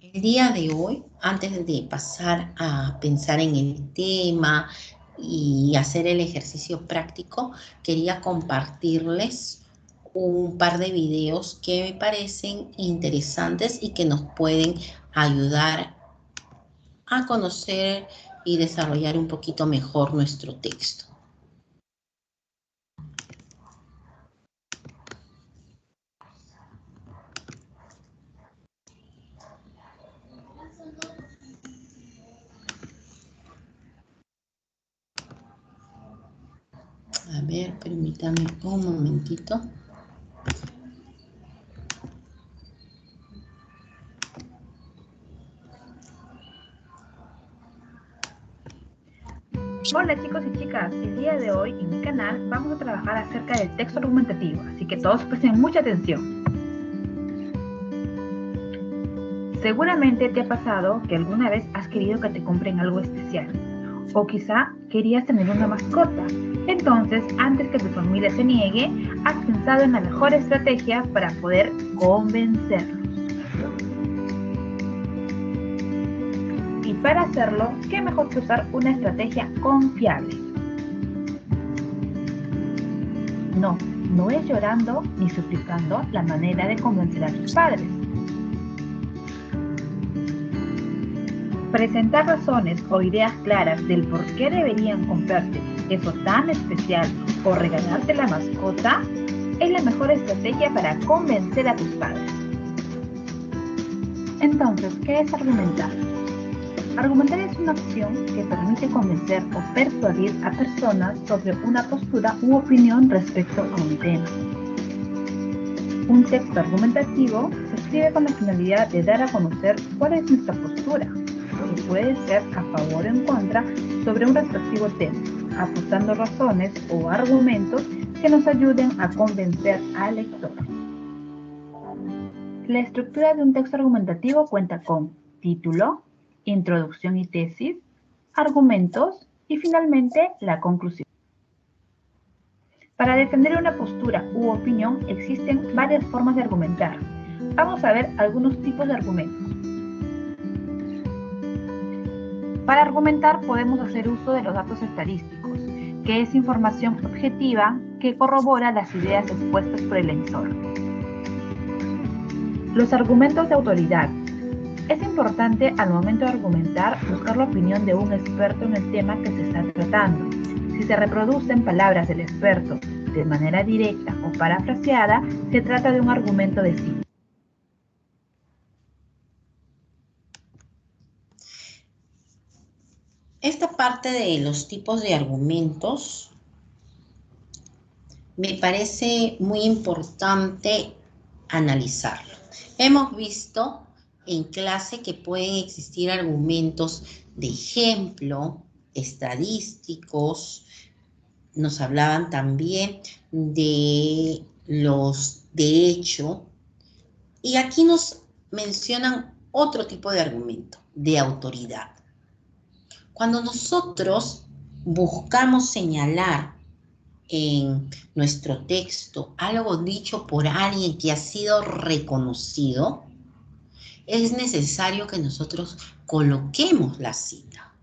El día de hoy, antes de pasar a pensar en el tema y hacer el ejercicio práctico, quería compartirles un par de videos que me parecen interesantes y que nos pueden ayudar a conocer y desarrollar un poquito mejor nuestro texto. A ver, permítame un momentito. Hola chicos y chicas, el día de hoy en mi canal vamos a trabajar acerca del texto argumentativo, así que todos presten mucha atención. Seguramente te ha pasado que alguna vez has querido que te compren algo especial, o quizá querías tener una mascota. Entonces, antes que tu familia se niegue, has pensado en la mejor estrategia para poder convencerlos. Y para hacerlo, ¿qué mejor que usar una estrategia confiable? No es llorando ni suplicando la manera de convencer a tus padres. Presentar razones o ideas claras del por qué deberían comprarte eso tan especial o regalarte la mascota es la mejor estrategia para convencer a tus padres. Entonces, ¿qué es argumentar? Argumentar es una acción que permite convencer o persuadir a personas sobre una postura u opinión respecto a un tema. Un texto argumentativo se escribe con la finalidad de dar a conocer cuál es nuestra postura, que puede ser a favor o en contra sobre un respectivo tema, aportando razones o argumentos que nos ayuden a convencer al lector. La estructura de un texto argumentativo cuenta con título, introducción y tesis, argumentos y finalmente la conclusión. Para defender una postura u opinión existen varias formas de argumentar. Vamos a ver algunos tipos de argumentos. Para argumentar podemos hacer uso de los datos estadísticos, que es información objetiva que corrobora las ideas expuestas por el emisor. Los argumentos de autoridad. Es importante al momento de argumentar buscar la opinión de un experto en el tema que se está tratando. Si se reproducen palabras del experto de manera directa o parafraseada, se trata de un argumento de sí. Esta parte de los tipos de argumentos me parece muy importante analizarlo. Hemos visto en clase que pueden existir argumentos de ejemplo, estadísticos, nos hablaban también de los de hecho, y aquí nos mencionan otro tipo de argumento, de autoridad. Cuando nosotros buscamos señalar en nuestro texto algo dicho por alguien que ha sido reconocido, es necesario que nosotros coloquemos la cita.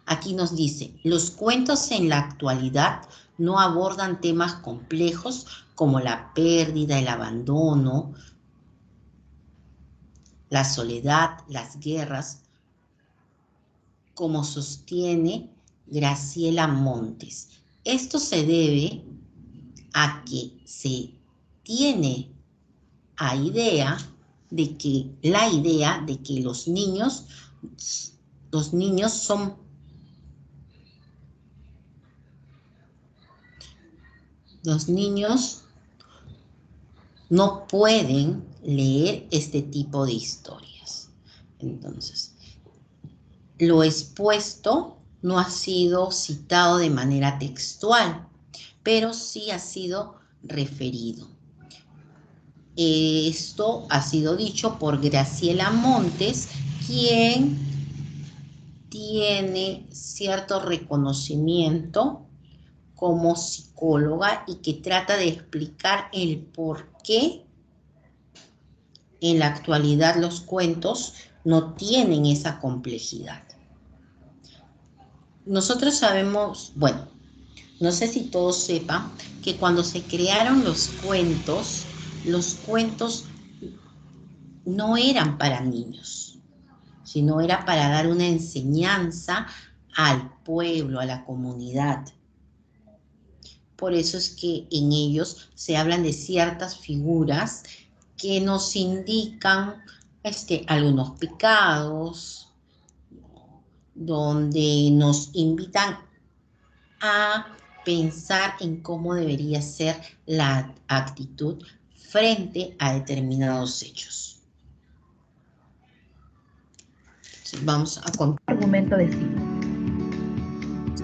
Aquí nos dice, los cuentos en la actualidad no abordan temas complejos como la pérdida, el abandono, la soledad, las guerras, como sostiene Graciela Montes. Esto se debe a que se tiene la idea de que los niños no pueden leer este tipo de historias. Entonces, lo expuesto no ha sido citado de manera textual, pero sí ha sido referido. Esto ha sido dicho por Graciela Montes, quien tiene cierto reconocimiento como psicóloga y que trata de explicar el por qué en la actualidad los cuentos no tienen esa complejidad. Nosotros sabemos, bueno, no sé si todos sepan que cuando se crearon los cuentos no eran para niños, sino era para dar una enseñanza al pueblo, a la comunidad. Por eso es que en ellos se hablan de ciertas figuras que nos indican algunos pecados, donde nos invitan a pensar en cómo debería ser la actitud frente a determinados hechos. Entonces, vamos a contar. Argumento de sí.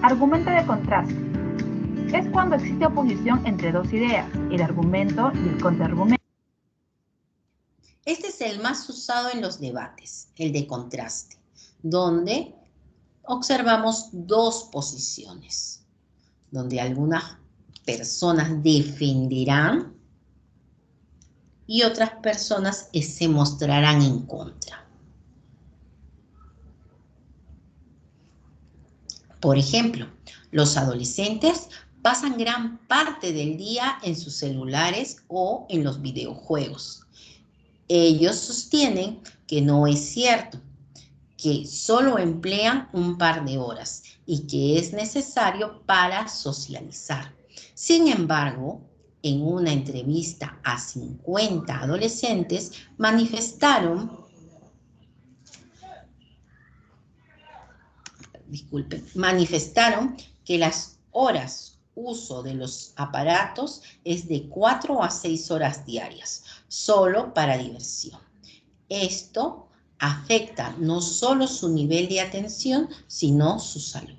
Argumento de contraste. Es cuando existe oposición entre dos ideas, el argumento y el contraargumento. Este es el más usado en los debates, el de contraste, donde observamos dos posiciones, donde algunas personas defenderán y otras personas se mostrarán en contra. Por ejemplo, los adolescentes pasan gran parte del día en sus celulares o en los videojuegos. Ellos sostienen que no es cierto, que solo emplean un par de horas y que es necesario para socializar. Sin embargo, en una entrevista a 50 adolescentes manifestaron que las horas uso de los aparatos es de 4 a 6 horas diarias, solo para diversión. Esto afecta no solo su nivel de atención, sino su salud.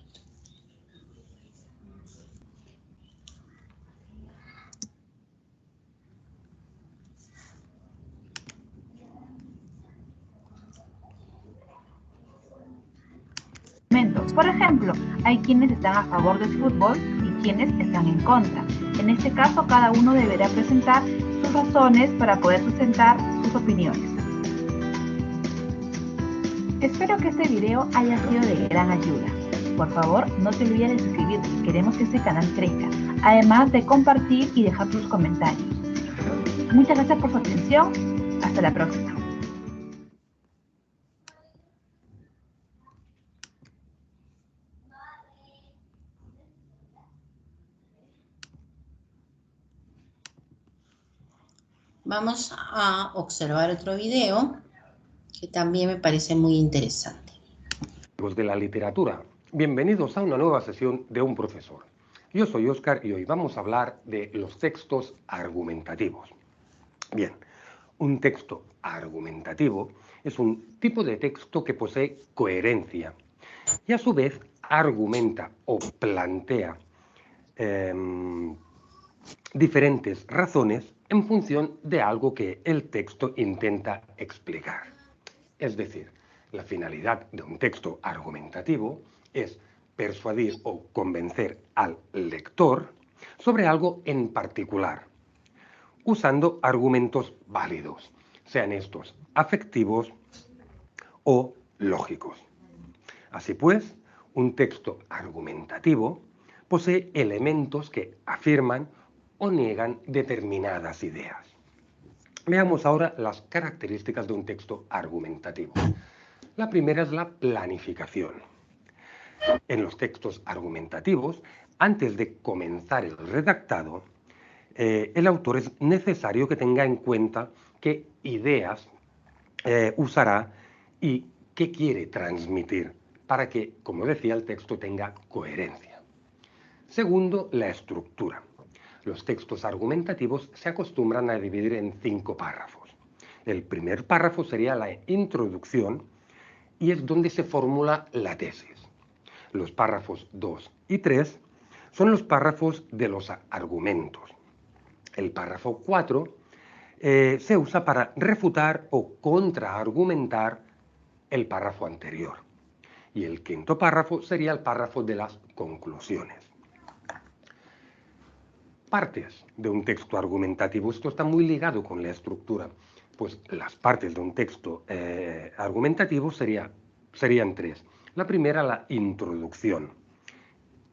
Por ejemplo, hay quienes están a favor del fútbol y quienes están en contra. En este caso, cada uno deberá presentar sus razones para poder sustentar sus opiniones. Espero que este video haya sido de gran ayuda. Por favor, no te olvides de suscribirte, queremos que este canal crezca, además de compartir y dejar tus comentarios. Muchas gracias por su atención, hasta la próxima. Vamos a observar otro video que también me parece muy interesante. De la literatura, bienvenidos a una nueva sesión de Un Profesor. Yo soy Óscar y hoy vamos a hablar de los textos argumentativos. Bien, un texto argumentativo es un tipo de texto que posee coherencia y a su vez argumenta o plantea diferentes razones en función de algo que el texto intenta explicar. Es decir, la finalidad de un texto argumentativo es persuadir o convencer al lector sobre algo en particular, usando argumentos válidos, sean estos afectivos o lógicos. Así pues, un texto argumentativo posee elementos que afirman o niegan determinadas ideas. Veamos ahora las características de un texto argumentativo. La primera es la planificación. En los textos argumentativos, antes de comenzar el redactado, el autor es necesario que tenga en cuenta qué ideas usará y qué quiere transmitir para que, como decía, el texto tenga coherencia. Segundo, la estructura. Los textos argumentativos se acostumbran a dividir en 5 párrafos. El primer párrafo sería la introducción y es donde se formula la tesis. Los párrafos 2 y 3 son los párrafos de los argumentos. El párrafo 4 se usa para refutar o contraargumentar el párrafo anterior. Y el quinto párrafo sería el párrafo de las conclusiones. Partes de un texto argumentativo. Esto está muy ligado con la estructura. Pues las partes de un texto argumentativo serían 3. La primera, la introducción.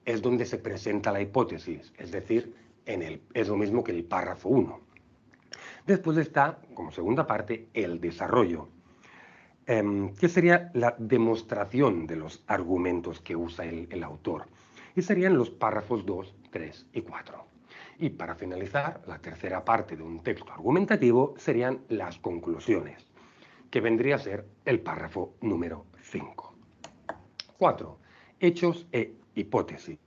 Es donde se presenta la hipótesis, es decir, es lo mismo que el párrafo 1. Después está, como segunda parte, el desarrollo, que sería la demostración de los argumentos que usa el autor. Y serían los párrafos 2, 3 y 4. Y para finalizar, la tercera parte de un texto argumentativo serían las conclusiones, que vendría a ser el párrafo número 5. 4. Hechos e hipótesis.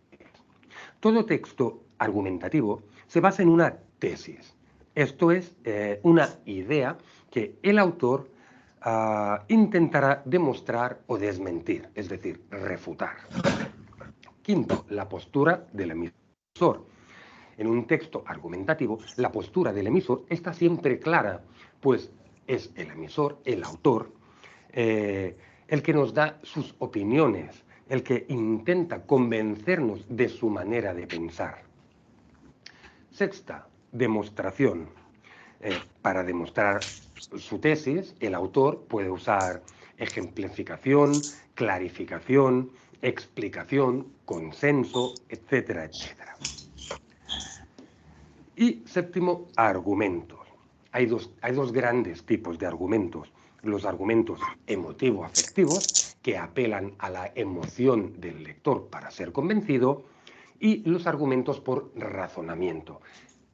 Todo texto argumentativo se basa en una tesis. Esto es una idea que el autor intentará demostrar o desmentir, es decir, refutar. Quinto, la postura del emisor. En un texto argumentativo, la postura del emisor está siempre clara, pues es el emisor, el autor, el que nos da sus opiniones, el que intenta convencernos de su manera de pensar. Sexta, demostración. Para demostrar su tesis, el autor puede usar ejemplificación, clarificación, explicación, consenso, etcétera, etcétera. Y séptimo, argumentos. Hay dos grandes tipos de argumentos. Los argumentos emotivo-afectivos, que apelan a la emoción del lector para ser convencido, y los argumentos por razonamiento.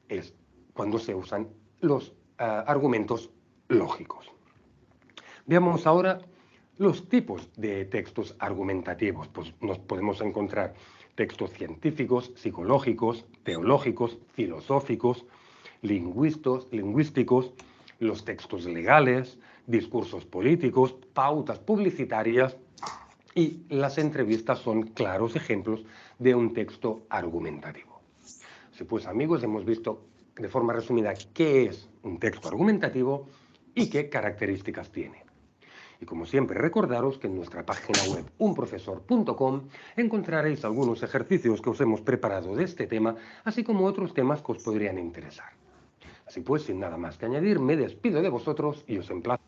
Es cuando se usan los argumentos lógicos. Veamos ahora los tipos de textos argumentativos. Pues nos podemos encontrar textos científicos, psicológicos, teológicos, filosóficos, lingüísticos, los textos legales, discursos políticos, pautas publicitarias, y las entrevistas son claros ejemplos de un texto argumentativo. Así pues, amigos, hemos visto de forma resumida qué es un texto argumentativo y qué características tiene. Y como siempre, recordaros que en nuestra página web unprofesor.com encontraréis algunos ejercicios que os hemos preparado de este tema, así como otros temas que os podrían interesar. Así pues, sin nada más que añadir, me despido de vosotros y os emplazo.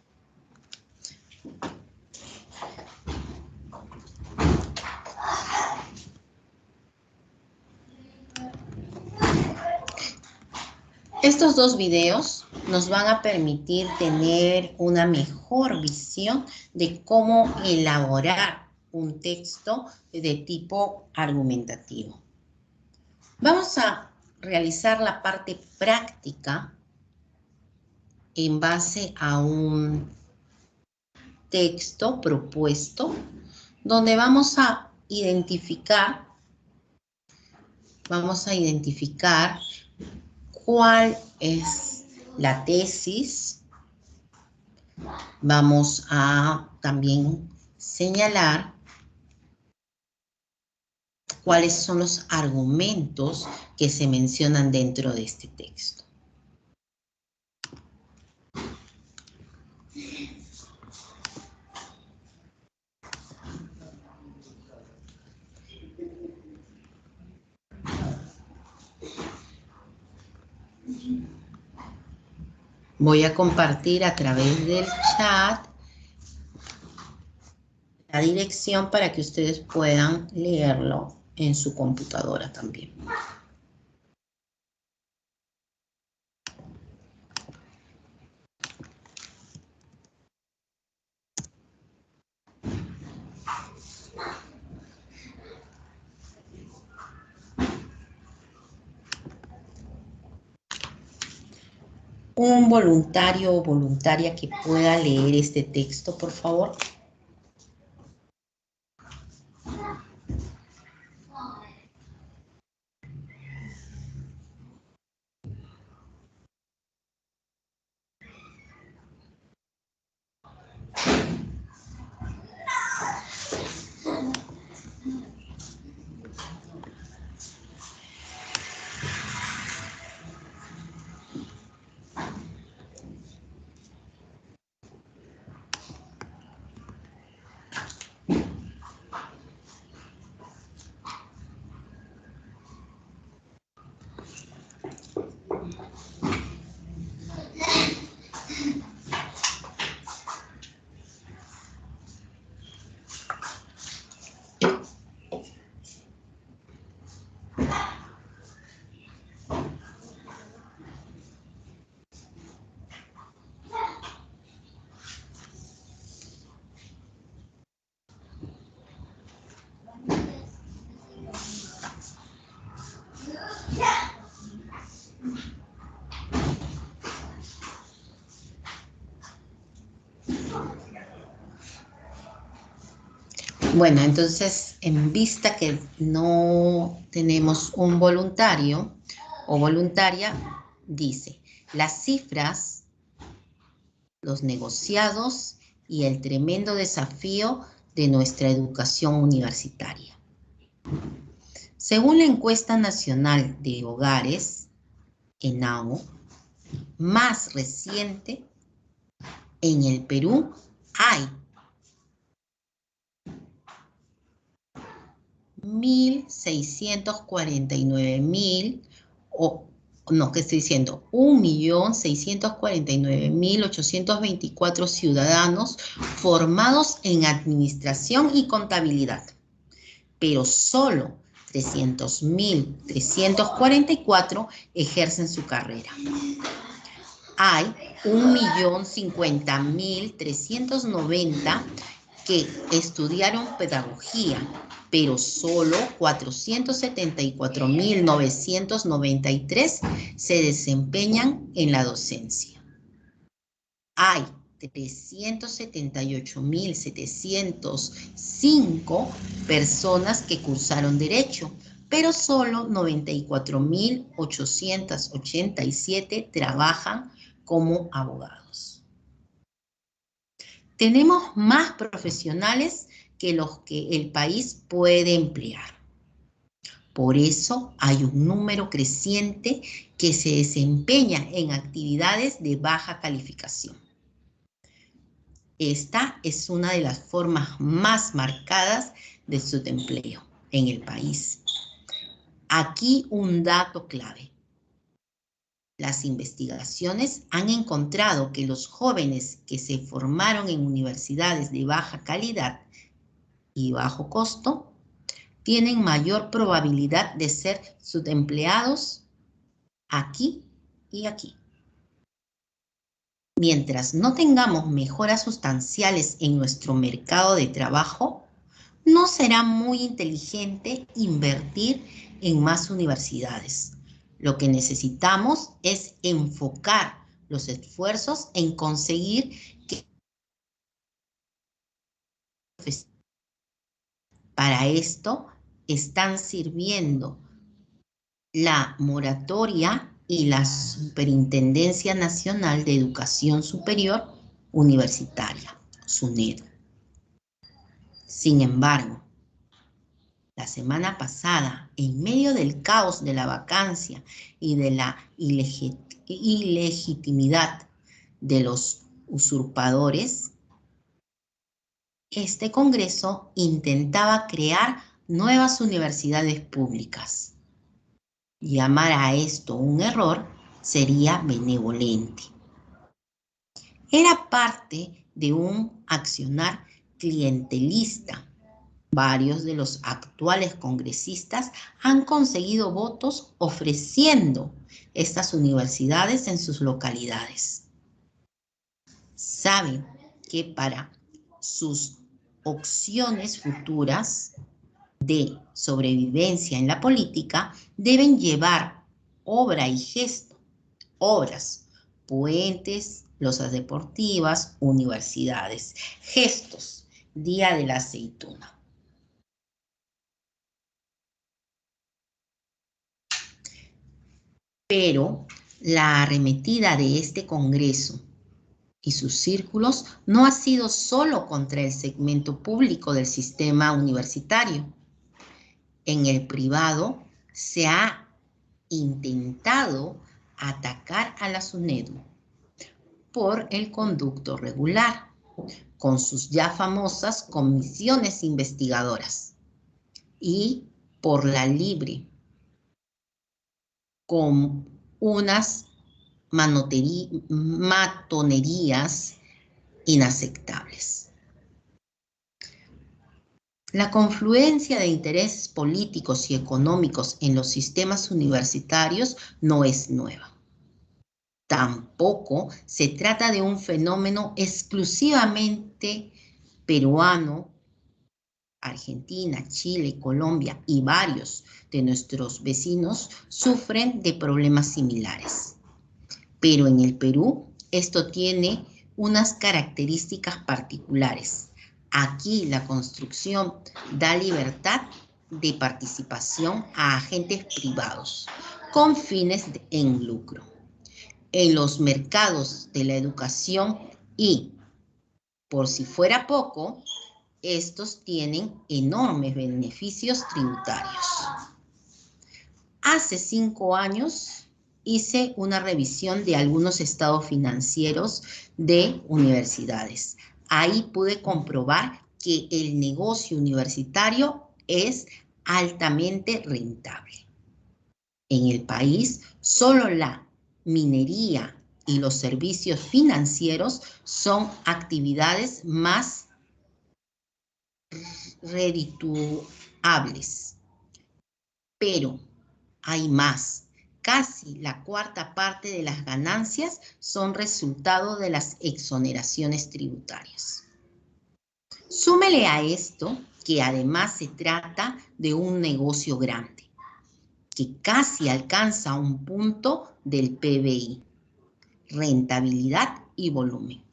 Estos 2 videos nos van a permitir tener una mejor visión de cómo elaborar un texto de tipo argumentativo. Vamos a realizar la parte práctica en base a un texto propuesto, donde vamos a identificar cuál es la tesis. Vamos a también señalar cuáles son los argumentos que se mencionan dentro de este texto. Voy a compartir a través del chat la dirección para que ustedes puedan leerlo en su computadora también. Un voluntario o voluntaria que pueda leer este texto, por favor. Bueno, entonces, en vista que no tenemos un voluntario o voluntaria, dice, las cifras, los negociados y el tremendo desafío de nuestra educación universitaria. Según la encuesta nacional de hogares, ENAHO, más reciente, en el Perú hay 1.649.824 ciudadanos formados en administración y contabilidad, pero solo 300.344 ejercen su carrera. Hay 1.050.390 que estudiaron pedagogía, pero solo 474.993 se desempeñan en la docencia. Hay 378.705 personas que cursaron Derecho, pero solo 94.887 trabajan como abogados. Tenemos más profesionales que los que el país puede emplear. Por eso hay un número creciente que se desempeña en actividades de baja calificación. Esta es una de las formas más marcadas de subempleo en el país. Aquí un dato clave. Las investigaciones han encontrado que los jóvenes que se formaron en universidades de baja calidad y bajo costo tienen mayor probabilidad de ser subempleados aquí y aquí. Mientras no tengamos mejoras sustanciales en nuestro mercado de trabajo, no será muy inteligente invertir en más universidades. Lo que necesitamos es enfocar los esfuerzos en conseguir que para esto están sirviendo la moratoria y la Superintendencia Nacional de Educación Superior Universitaria, SUNED. Sin embargo, la semana pasada, en medio del caos de la vacancia y de la ilegitimidad de los usurpadores, este Congreso intentaba crear nuevas universidades públicas. Llamar a esto un error sería benevolente. Era parte de un accionar clientelista. Varios de los actuales congresistas han conseguido votos ofreciendo estas universidades en sus localidades. Saben que para sus opciones futuras de sobrevivencia en la política deben llevar obra y gesto, obras, puentes, losas deportivas, universidades, gestos, Día de la Aceituna. Pero la arremetida de este Congreso y sus círculos no ha sido solo contra el segmento público del sistema universitario. En el privado se ha intentado atacar a la SUNEDU por el conducto regular, con sus ya famosas comisiones investigadoras, y por la libre, con unas matonerías inaceptables. La confluencia de intereses políticos y económicos en los sistemas universitarios no es nueva. Tampoco se trata de un fenómeno exclusivamente peruano. Argentina, Chile, Colombia y varios de nuestros vecinos sufren de problemas similares. Pero en el Perú esto tiene unas características particulares. Aquí la construcción da libertad de participación a agentes privados con fines en lucro en los mercados de la educación y, por si fuera poco, estos tienen enormes beneficios tributarios. Hace 5 años hice una revisión de algunos estados financieros de universidades. Ahí pude comprobar que el negocio universitario es altamente rentable. En el país, solo la minería y los servicios financieros son actividades más redituables. Pero hay más. Casi la cuarta parte de las ganancias son resultado de las exoneraciones tributarias. Súmele a esto que además se trata de un negocio grande, que casi alcanza un punto del PBI, rentabilidad y volumen,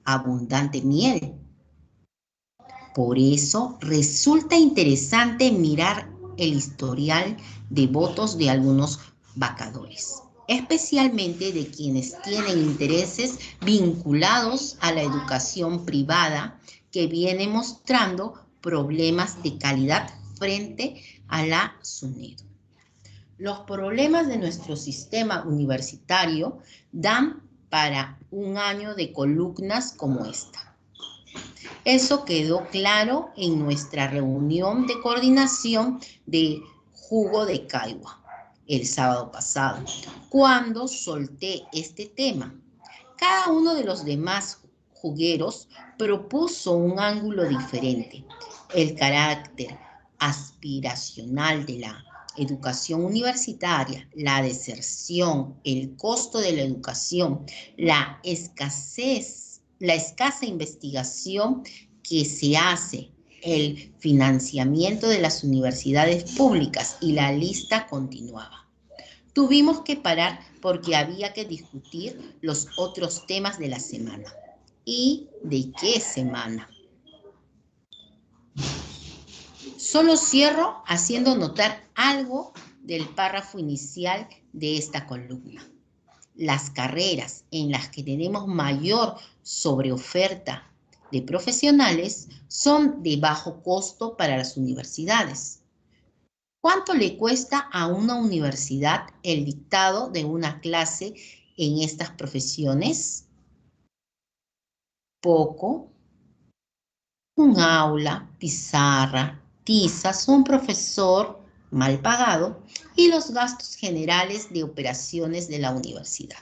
abundante miel. Por eso resulta interesante mirar el historial de votos de algunos vacadores, especialmente de quienes tienen intereses vinculados a la educación privada que viene mostrando problemas de calidad frente a la SUNEDU. Los problemas de nuestro sistema universitario dan para un año de columnas como esta. Eso quedó claro en nuestra reunión de coordinación de Jugo de Caigua el sábado pasado, cuando solté este tema. Cada uno de los demás jugueros propuso un ángulo diferente. El carácter aspiracional de la educación universitaria, la deserción, el costo de la educación, la escasa investigación que se hace, el financiamiento de las universidades públicas y la lista continuaba. Tuvimos que parar porque había que discutir los otros temas de la semana. ¿Y de qué semana? Solo cierro haciendo notar algo del párrafo inicial de esta columna. Las carreras en las que tenemos mayor sobreoferta de profesionales son de bajo costo para las universidades. ¿Cuánto le cuesta a una universidad el dictado de una clase en estas profesiones? Poco. Un aula, pizarra, tizas, un profesor mal pagado y los gastos generales de operaciones de la universidad.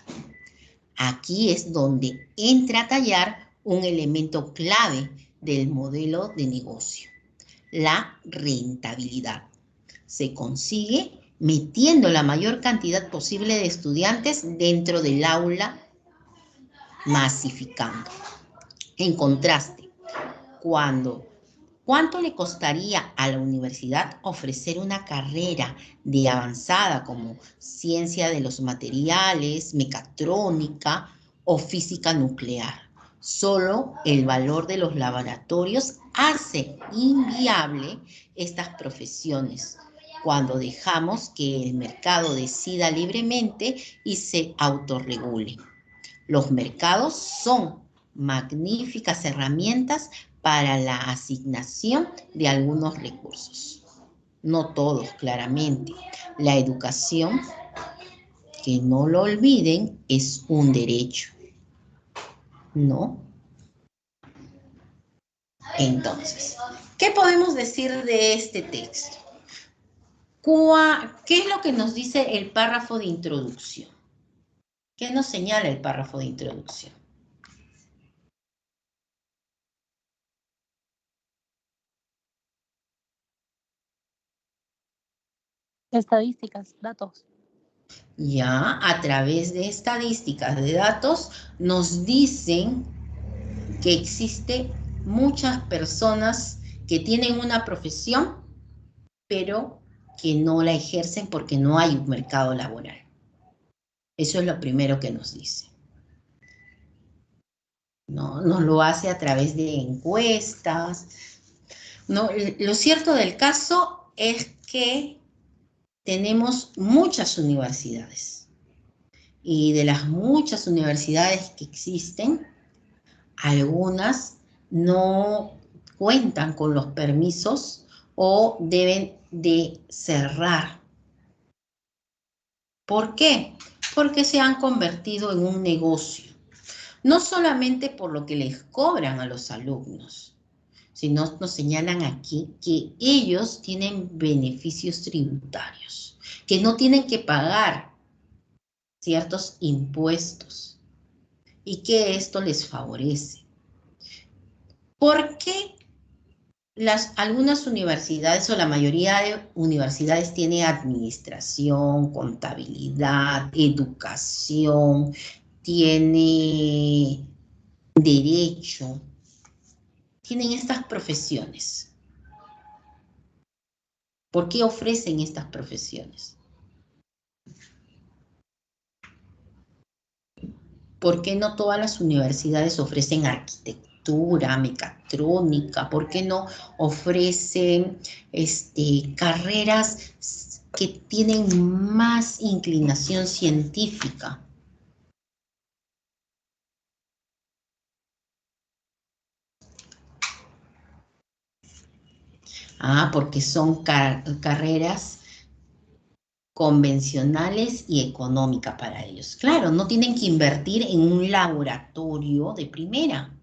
Aquí es donde entra a tallar un elemento clave del modelo de negocio, la rentabilidad. Se consigue metiendo la mayor cantidad posible de estudiantes dentro del aula, masificando. En contraste, ¿cuánto le costaría a la universidad ofrecer una carrera de avanzada como ciencia de los materiales, mecatrónica o física nuclear? Solo el valor de los laboratorios hace inviable estas profesiones cuando dejamos que el mercado decida libremente y se autorregule. Los mercados son magníficas herramientas para la asignación de algunos recursos. No todos, claramente. La educación, que no lo olviden, es un derecho. ¿No? Entonces, ¿qué podemos decir de este texto? ¿Qué es lo que nos dice el párrafo de introducción? ¿Qué nos señala el párrafo de introducción? Estadísticas, datos. Ya, a través de estadísticas de datos nos dicen que existe muchas personas que tienen una profesión, pero que no la ejercen porque no hay un mercado laboral. Eso es lo primero que nos dice. ¿No? Nos lo hace a través de encuestas. ¿No? Lo cierto del caso es que tenemos muchas universidades. Y de las muchas universidades que existen, algunas no cuentan con los permisos o deben de cerrar. ¿Por qué? Porque se han convertido en un negocio. No solamente por lo que les cobran a los alumnos, sino nos señalan aquí que ellos tienen beneficios tributarios, que no tienen que pagar ciertos impuestos y que esto les favorece. ¿Por qué algunas universidades o la mayoría de universidades tiene administración, contabilidad, educación, tiene derecho, tienen estas profesiones? ¿Por qué ofrecen estas profesiones? ¿Por qué no todas las universidades ofrecen arquitectura, mecatrónica? ¿Por qué no ofrecen carreras que tienen más inclinación científica? Porque son carreras convencionales y económicas para ellos. Claro, no tienen que invertir en un laboratorio de primera.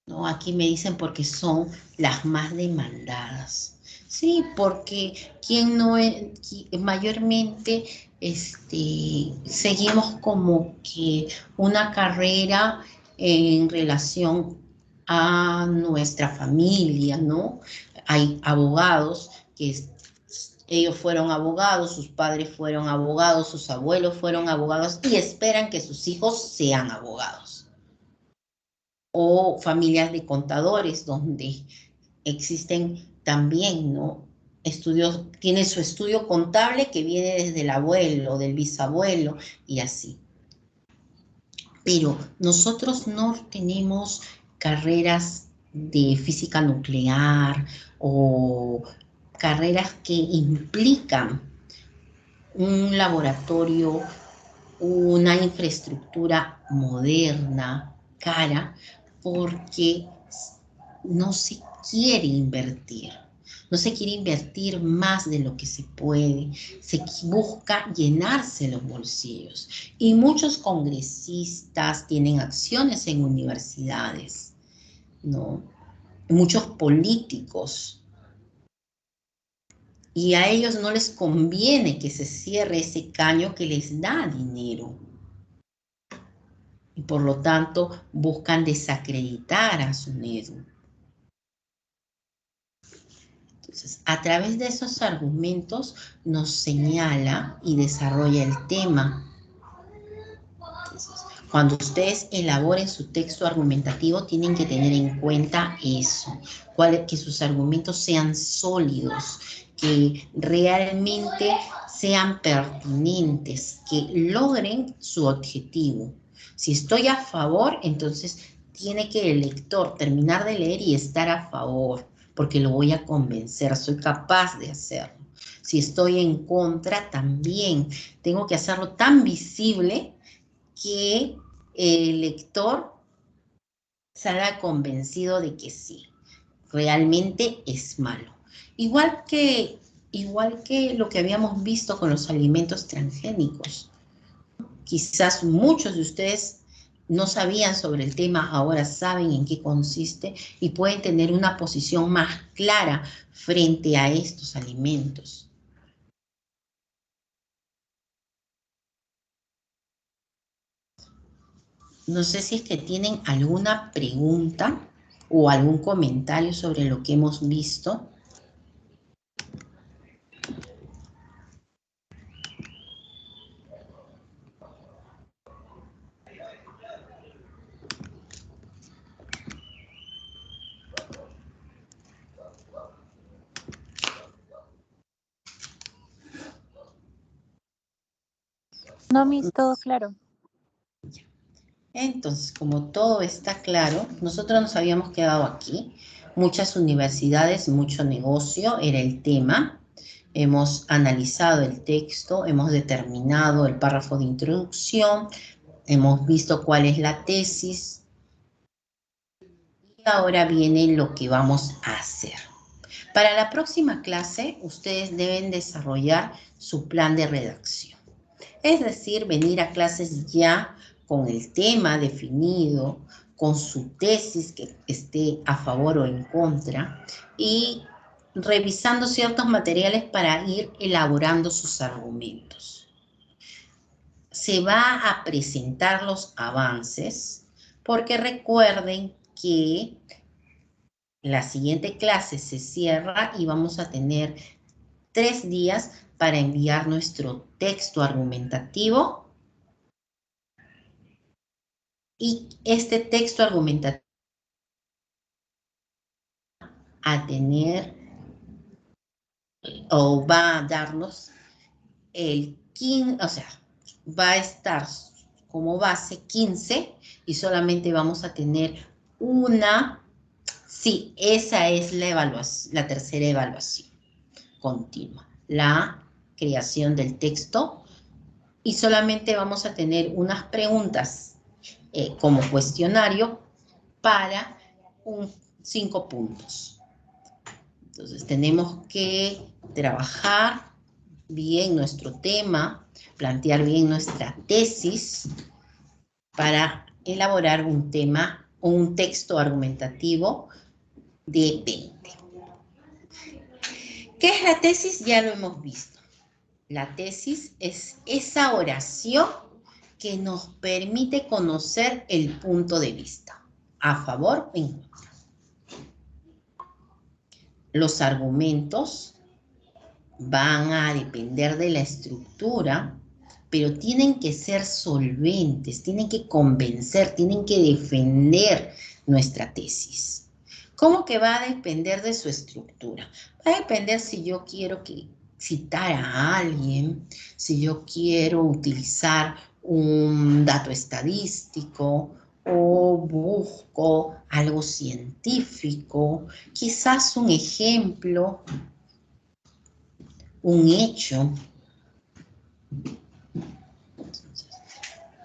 No, aquí me dicen porque son las más demandadas. Sí, porque mayormente seguimos como que una carrera en relación a nuestra familia, ¿no? Hay abogados ellos fueron abogados, sus padres fueron abogados, sus abuelos fueron abogados y esperan que sus hijos sean abogados. O familias de contadores donde existen también, ¿no? Tiene su estudio contable que viene desde el abuelo, del bisabuelo y así. Pero nosotros no tenemos carreras de física nuclear o carreras que implican un laboratorio una infraestructura moderna, cara, porque no se quiere invertir. No se quiere invertir más de lo que se puede. Se busca llenarse los bolsillos. Y muchos congresistas tienen acciones en universidades, ¿no? Muchos políticos. Y a ellos no les conviene que se cierre ese caño que les da dinero. Y por lo tanto buscan desacreditar a SUNEDU. Entonces, a través de esos argumentos nos señala y desarrolla el tema. Entonces, cuando ustedes elaboren su texto argumentativo, tienen que tener en cuenta eso, que sus argumentos sean sólidos, que realmente sean pertinentes, que logren su objetivo. Si estoy a favor, entonces tiene que el lector terminar de leer y estar a favor, porque lo voy a convencer, soy capaz de hacerlo. Si estoy en contra, también tengo que hacerlo tan visible que el lector salga convencido de que sí, realmente es malo. Igual que lo que habíamos visto con los alimentos transgénicos. Quizás muchos de ustedes no sabían sobre el tema, ahora saben en qué consiste y pueden tener una posición más clara frente a estos alimentos. No sé si es que tienen alguna pregunta o algún comentario sobre lo que hemos visto. No, Miss, todo claro. Entonces, como todo está claro, nosotros nos habíamos quedado aquí. Muchas universidades, mucho negocio era el tema. Hemos analizado el texto, hemos determinado el párrafo de introducción, hemos visto cuál es la tesis. Y ahora viene lo que vamos a hacer. Para la próxima clase, ustedes deben desarrollar su plan de redacción. Es decir, venir a clases ya con el tema definido, con su tesis que esté a favor o en contra, y revisando ciertos materiales para ir elaborando sus argumentos. Se va a presentar los avances, porque recuerden que la siguiente clase se cierra y vamos a tener 3 días para enviar nuestro texto argumentativo. Y este texto argumentativo a tener o va a darnos el 15, o sea, va a estar como base 15 y solamente vamos a tener una, sí, esa es la evaluación, la tercera evaluación continua, la creación del texto, y solamente vamos a tener unas preguntas como cuestionario para 5 puntos. Entonces tenemos que trabajar bien nuestro tema, plantear bien nuestra tesis para elaborar un tema o un texto argumentativo de 20. ¿Qué es la tesis? Ya lo hemos visto. La tesis es esa oración que nos permite conocer el punto de vista, a favor o en contra. Los argumentos van a depender de la estructura, pero tienen que ser solventes, tienen que convencer, tienen que defender nuestra tesis. ¿Cómo que va a depender de su estructura? Va a depender si yo quiero citar a alguien, si yo quiero utilizar un dato estadístico, o busco algo científico, quizás un ejemplo, un hecho.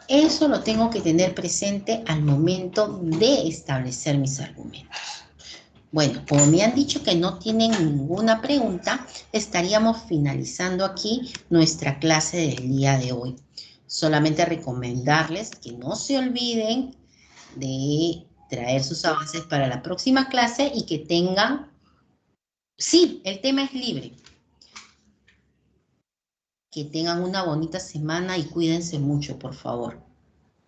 Eso lo tengo que tener presente al momento de establecer mis argumentos. Bueno, como me han dicho que no tienen ninguna pregunta, estaríamos finalizando aquí nuestra clase del día de hoy. Solamente recomendarles que no se olviden de traer sus avances para la próxima clase y que tengan... Sí, el tema es libre. Que tengan una bonita semana y cuídense mucho, por favor,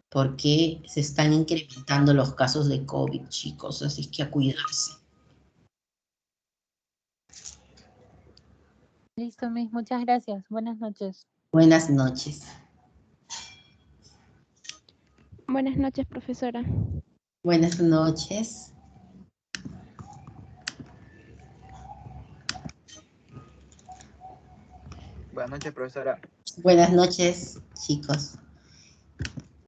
porque se están incrementando los casos de COVID, chicos, así que a cuidarse. Listo, Miss. Muchas gracias. Buenas noches. Buenas noches. Buenas noches, profesora. Buenas noches. Buenas noches, profesora. Buenas noches, chicos.